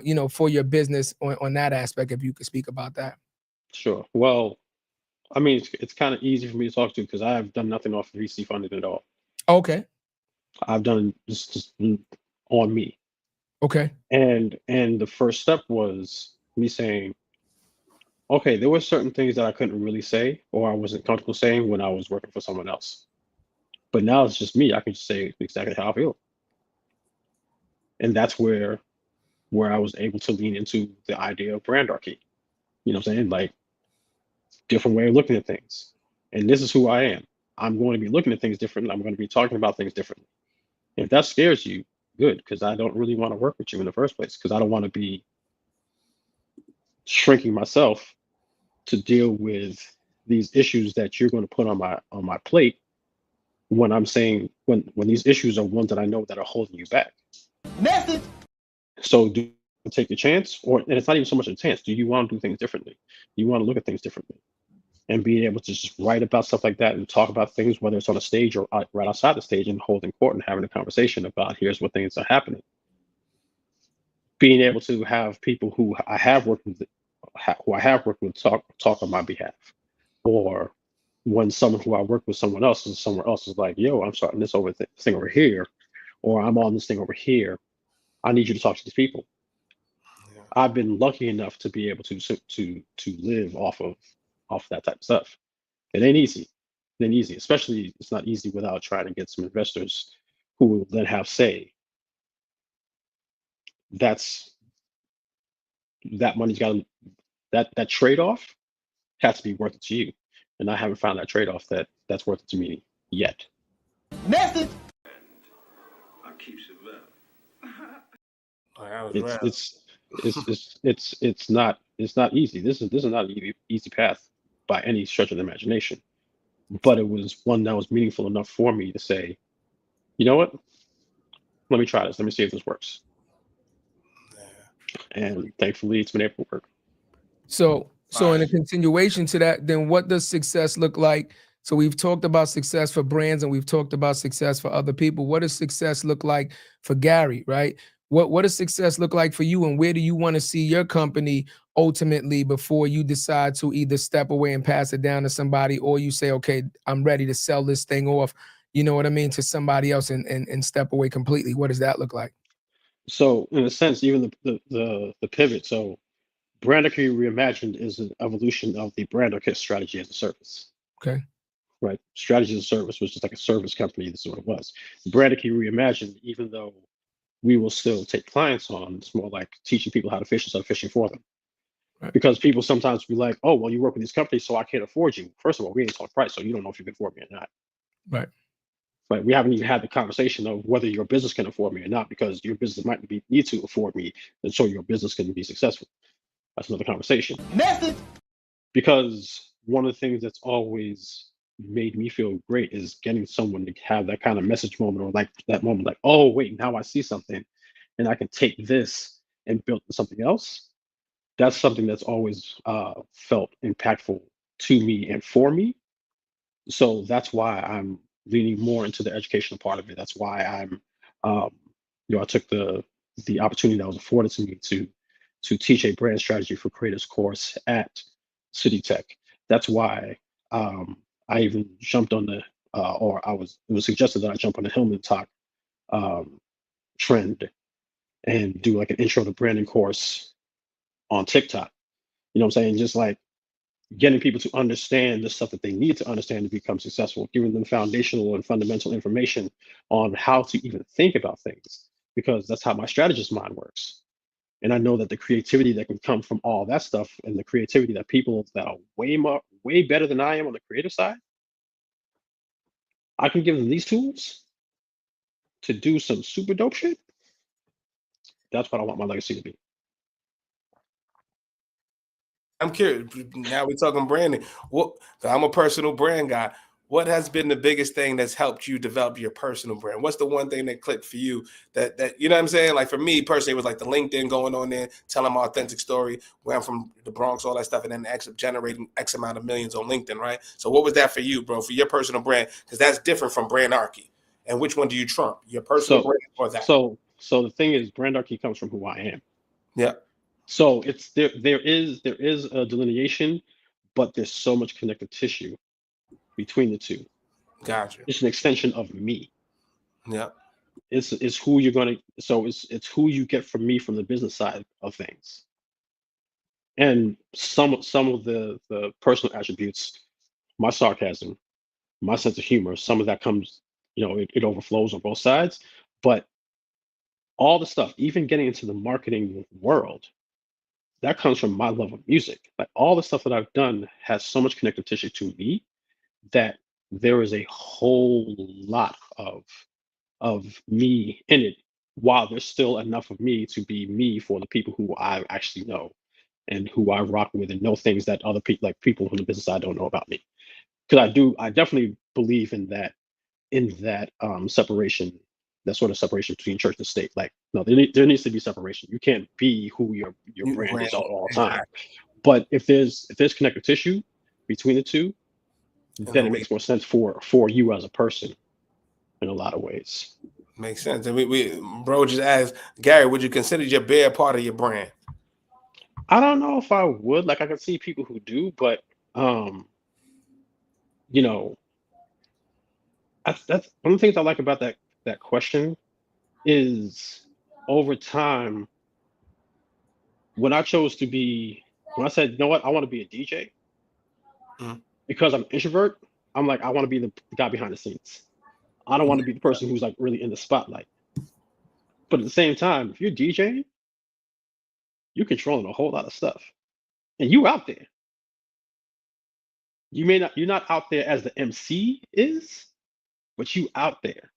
you know, for your business on that aspect, if you could speak about that? Sure. Well, I mean, it's kind of easy for me to talk to because I've done nothing off VC funding at all. Okay. I've done just on me. Okay. And the first step was me saying, okay, there were certain things that I couldn't really say or I wasn't comfortable saying when I was working for someone else. But now it's just me. I can just say exactly how I feel. And that's where I was able to lean into the idea of brandarchy. You know what I'm saying? Like different way of looking at things. And this is who I am. I'm going to be looking at things differently. I'm going to be talking about things differently. If that scares you, good, because I don't really want to work with you in the first place, because I don't want to be shrinking myself to deal with these issues that you're going to put on my plate when I'm saying when these issues are ones that I know that are holding you back. Message. So do you take a chance, and it's not even so much a chance. Do you want to do things differently? Do you want to look at things differently? And being able to just write about stuff like that and talk about things, whether it's on a stage or right outside the stage, and holding court and having a conversation about here's what things are happening. Being able to have people who I have worked with, talk on my behalf, or when someone who I work with someone else is somewhere else is like, yo, I'm starting this thing over here, or I'm on this thing over here. I need you to talk to these people. Yeah. I've been lucky enough to be able to live off that type of stuff. It ain't easy. It ain't easy, especially it's not easy without trying to get some investors who will then have say. That's that money's got to that trade-off has to be worth it to you. And I haven't found that trade-off that's worth it to me yet. Message. I keeps it well. Like, I was It's rap. it's not easy. This is not an easy path by any stretch of the imagination. But it was one that was meaningful enough for me to say, you know what? Let me try this. Let me see if this works. Yeah. And thankfully, it's been able to work. So in a Fine. continuation to that, then what does success look like? So we've talked about success for brands and we've talked about success for other people. What does success look like for Gary, right? What does success look like for you, and where do you want to see your company ultimately before you decide to either step away and pass it down to somebody, or you say, okay, I'm ready to sell this thing off, you know what I mean, to somebody else and step away completely? What does that look like? So in a sense, even the pivot. So Brandarchy Reimagined is an evolution of the Brandarchy strategy as a service. Okay. Right. Strategy as a service was just like a service company. This is what it was. Brandarchy Reimagined, even though we will still take clients on, it's more like teaching people how to fish instead of fishing for them. Right. Because people sometimes be like, oh, well, you work with these companies, so I can't afford you. First of all, we ain't talking price, so you don't know if you can afford me or not. Right. Right. We haven't even had the conversation of whether your business can afford me or not, because your business might need to afford me, and so your business can be successful. That's another conversation. Message. Because one of the things that's always made me feel great is getting someone to have that kind of message moment, or like that moment, like, oh, wait, now I see something and I can take this and build something else. That's something that's always felt impactful to me and for me. So that's why I'm leaning more into the educational part of it. That's why um, I took the opportunity that was afforded to me to teach a brand strategy for creators course at City Tech. That's why I even jumped on it was suggested that I jump on the Hillman Talk trend and do like an intro to branding course on TikTok. You know what I'm saying? Just like getting people to understand the stuff that they need to understand to become successful, giving them foundational and fundamental information on how to even think about things, because that's how my strategist mind works. And I know that the creativity that can come from all that stuff, and the creativity that people that are way better than I am on the creative side, I can give them these tools to do some super dope shit. That's what I want my legacy to be. I'm curious. Now we're talking branding. What? I'm a personal brand guy. What has been the biggest thing that's helped you develop your personal brand? What's the one thing that clicked for you that you know what I'm saying? Like for me personally, it was like the LinkedIn going on there, telling my authentic story, where I'm from the Bronx, all that stuff, and then generating X amount of millions on LinkedIn, right? So what was that for you, bro, for your personal brand? Because that's different from Brandarchy. And which one do you trump? Your personal So brand or that? so the thing is, Brandarchy comes from who I am. Yeah, So it's there is a delineation, but there's so much connective tissue between the two. gotcha. It's an extension of me. Yeah, It's who you're gonna. So it's who you get from me from the business side of things, and some of the personal attributes, my sarcasm, my sense of humor, some of that comes, it overflows on both sides. But all the stuff, even getting into the marketing world, that comes from my love of music. Like all the stuff that I've done has so much connective tissue to me that there is a whole lot of me in it, while there's still enough of me to be me for the people who I actually know and who I rock with and know things that other people, like people from the business side, don't know about me. Because I definitely believe in that separation, that sort of separation between church and state. Like, no, there needs to be separation. You can't be who your you brand brand is all the time. exactly. But if there's connective tissue between the two, In then a it way, makes more sense for you as a person in a lot of ways. makes sense. And we bro just asked Gary, would you consider your beard part of your brand? I don't know if I would. Like, I can see people who do, but um, you know, that's one of the things I like about that question is, over time, when I chose to be when I said, you know what, I want to be a DJ, Mhm. because I'm an introvert, I'm like, I want to be the guy behind the scenes. I don't want to be the person who's like really in the spotlight. But at the same time, if you're DJing, you're controlling a whole lot of stuff. And you out there. You're not out there as the MC is, but you out there.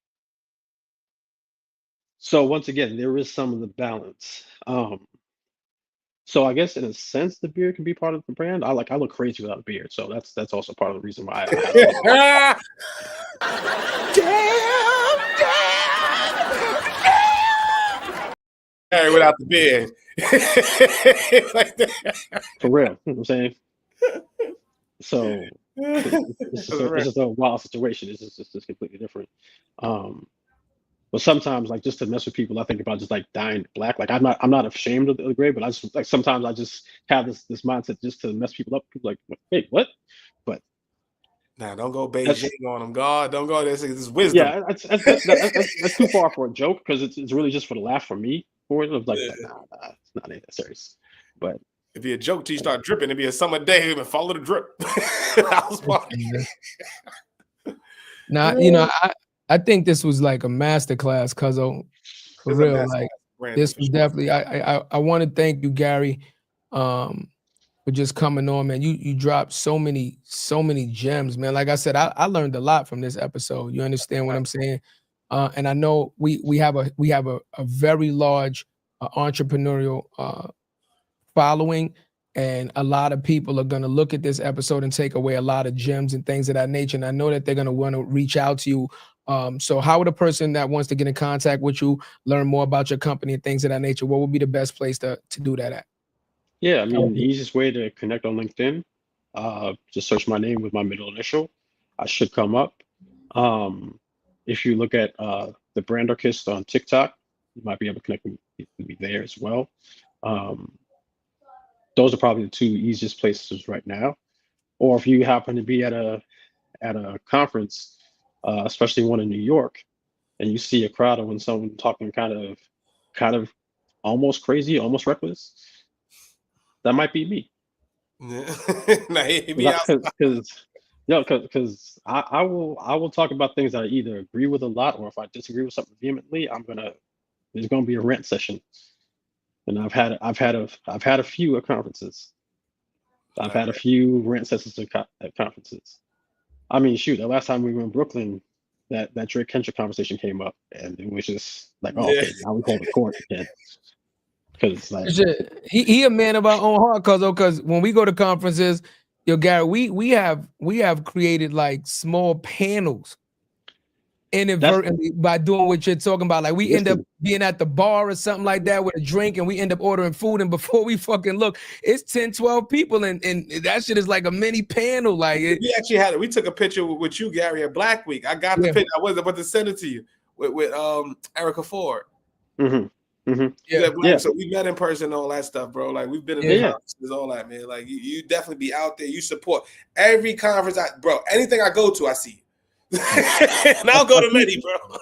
So once again, there is some of the balance. So I guess in a sense, the beard can be part of the brand. I look crazy without a beard, so that's also part of the reason why I have a beard. Damn, Gary without the beard. Like that. For real. You know what I'm saying? So it's That's right. just a wild situation. It's just completely different. Um, but sometimes, like, just to mess with people, I think about just like dyeing black. Like, I'm not ashamed of the gray, but I just, like, sometimes I just have this mindset just to mess people up. People like, wait, what? But Nah, don't go that's Beijing on them, God. Don't go. This is wisdom. yeah, that's too far for a joke, because it's really just for the laugh for me. For it, it's like, Yeah. nah, it's not anything that serious. But It'd be a joke till you start dripping. It'd be a summer day and follow the drip. House party. Now, I think this was like a master class, cuzzo. For It's a real. mess. Like Branding this for was sure. definitely I want to thank you, Gary, for just coming on, man. You dropped so many gems, man. Like I said, I learned a lot from this episode. You understand what I'm saying? And I know we have a very large entrepreneurial following, and a lot of people are going to look at this episode and take away a lot of gems and things of that nature. And I know that they're going to want to reach out to you. So how would a person that wants to get in contact with you, learn more about your company and things of that nature, what would be the best place to do that at? yeah, I mean, the easiest way to connect on LinkedIn, just search my name with my middle initial. I should come up. Um, if you look at the Brandarchist on TikTok, you might be able to connect with me there as well. Um, those are probably the two easiest places right now. Or if you happen to be at a conference, especially one in New York, and you see a crowd of when someone talking kind of almost crazy, almost reckless, that might be me. Nah, he be out. Because I will talk about things that I either agree with a lot, or if I disagree with something vehemently, there's gonna be a rant session. And I've had a few at conferences. I've had a few rant sessions at conferences. I mean, shoot, the last time we were in Brooklyn, that Drake Kendrick conversation came up, and it was just like, oh, Yeah. okay, now we hold the court again. because it's like he a man of our own heart, because when we go to conferences, yo, Gary, we have created like small panels inadvertently by doing what you're talking about. Like we end up being at the bar or something like that with a drink, and we end up ordering food, and before we fucking look, it's 10, 12 people, and that shit is like a mini panel. Like we actually had it. We took a picture with you, Gary, at Black Week. I got the picture. I wasn't about to send it to you with Erica Ford. Yeah. So we met in person and all that stuff, bro. Like we've been in the conferences, all that, man. Like you definitely be out there. You support every conference, bro. Anything I go to, I see you. And I'll go to many, bro.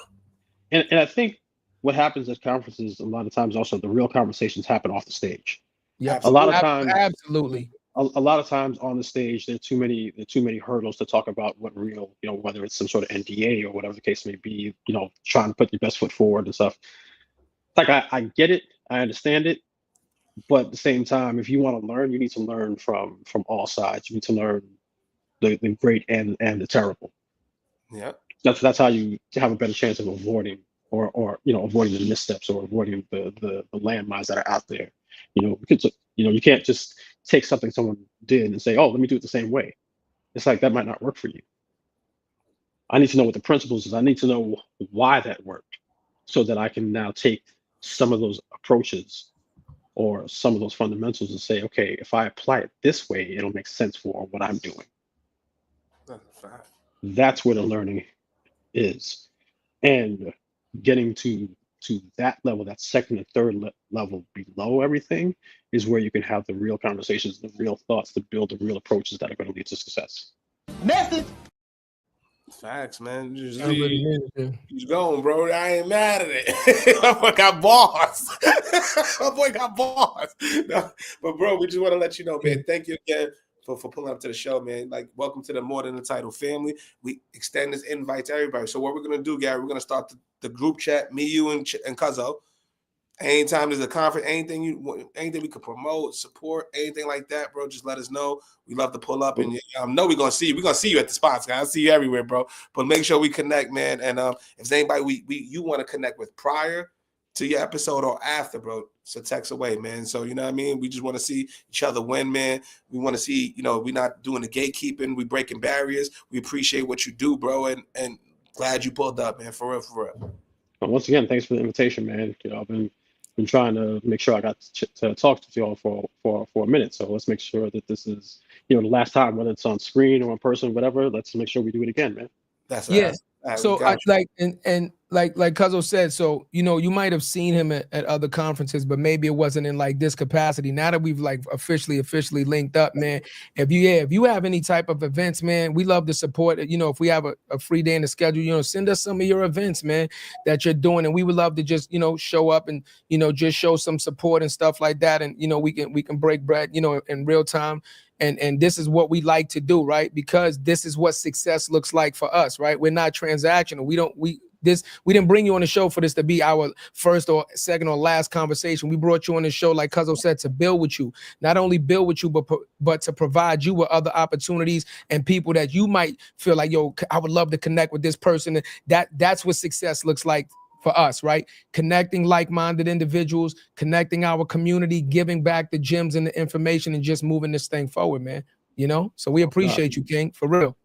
And I think what happens at conferences a lot of times also the real conversations happen off the stage. Yeah, a lot of times, absolutely. A lot of times on the stage, there are too many hurdles to talk about what real, whether it's some sort of NDA or whatever the case may be. Trying to put your best foot forward and stuff. Like I get it, I understand it, but at the same time, if you want to learn, you need to learn from all sides. You need to learn the great and the terrible. Yeah, that's how you have a better chance of avoiding or avoiding the missteps or avoiding the landmines that are out there. Because you can't just take something someone did and say, oh, let me do it the same way. It's like that might not work for you. I need to know what the principles is. I need to know why that worked, so that I can now take some of those approaches or some of those fundamentals and say, okay, if I apply it this way, it'll make sense for what I'm doing. That's where the learning is. And getting to that level, that second and third level below everything, is where you can have the real conversations, the real thoughts, to build the real approaches that are going to lead to success. Message. Facts, man. Just going, bro. I ain't mad at it. My boy got bars. My boy got bars. No, but bro, we just want to let you know, man. Thank you again for pulling up to the show, man. Like, welcome to the More Than the Title family. We extend this invite to everybody. So what we're gonna do, Gary, we're gonna start the group chat. Me, you, and Cuzzo. Anytime there's a conference, anything we could promote, support, anything like that, bro, just let us know. We love to pull up, and I know we're gonna see you. We're gonna see you at the spots, guys. I see you everywhere, bro. But make sure we connect, man. And if there's anybody you want to connect with prior to your episode or after, bro, so text away, man. So you know what I mean? We just want to see each other win, man. We want to see, we're not doing the gatekeeping, we breaking barriers. We appreciate what you do, bro, and glad you pulled up, man. For real. Well, once again, thanks for the invitation, man. I've been trying to make sure I got to talk to y'all for a minute. So let's make sure that this is, the last time, whether it's on screen or in person, whatever. Let's make sure we do it again, man. That's So like Cuzzo said, so you might have seen him at other conferences, but maybe it wasn't in like this capacity. Now that we've like officially linked up, man. If you have any type of events, man, we love to support it. If we have a free day in the schedule, send us some of your events, man, that you're doing, and we would love to just show up and just show some support and stuff like that, and we can break bread in real time. And this is what we like to do, right? Because this is what success looks like for us, right? We're not transactional. We didn't bring you on the show for this to be our first or second or last conversation. We brought you on the show, like Cuzzo said, to build with you. Not only build with you, but to provide you with other opportunities and people that you might feel like, yo, I would love to connect with this person. That's what success looks like for us, right? Connecting like-minded individuals, connecting our community, giving back the gems and the information, and just moving this thing forward, man. So we appreciate you, King, for real.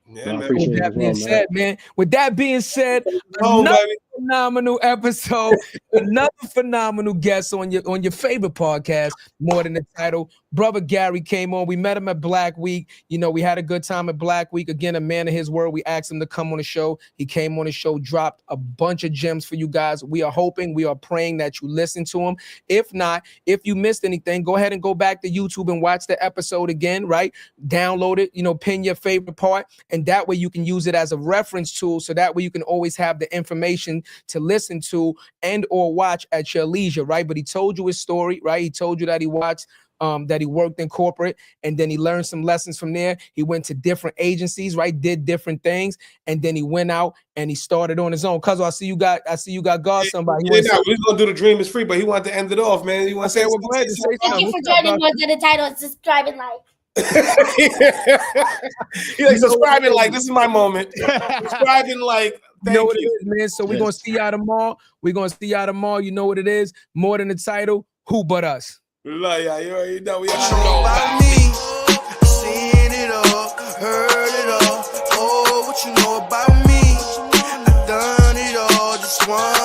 Yeah, man. With that being said, man. With that being said, another phenomenal episode, another phenomenal guest on your favorite podcast, More Than the Title. Brother Gary came on. We met him at Black Week. We had a good time at Black Week. Again, a man of his word. We asked him to come on the show. He came on the show, dropped a bunch of gems for you guys. We are praying that you listen to him. If not, if you missed anything, go ahead and go back to YouTube and watch the episode again, right? Download it, pin your favorite part, and that way you can use it as a reference tool, so that way you can always have the information to listen to and or watch at your leisure, right? But he told you his story, right? He told you that he watched that he worked in corporate, and then he learned some lessons from there. He went to different agencies, right? Did different things, and then he went out and he started on his own. Cuz I see you got God somebody. We're gonna do the dream is free, but he wanted to end it off, man. You want to say what? Thank you for joining More Than the Title. Subscribing, like. He's like, subscribing, like, this is my moment. Subscribing, like, thank what it is, man. So we're gonna see y'all tomorrow. You know what it is. More Than the Title. Who but us? Love y'all. You already know we What you know about me? I seen it all, heard it all. Oh, what you know about me? I done it all, just one.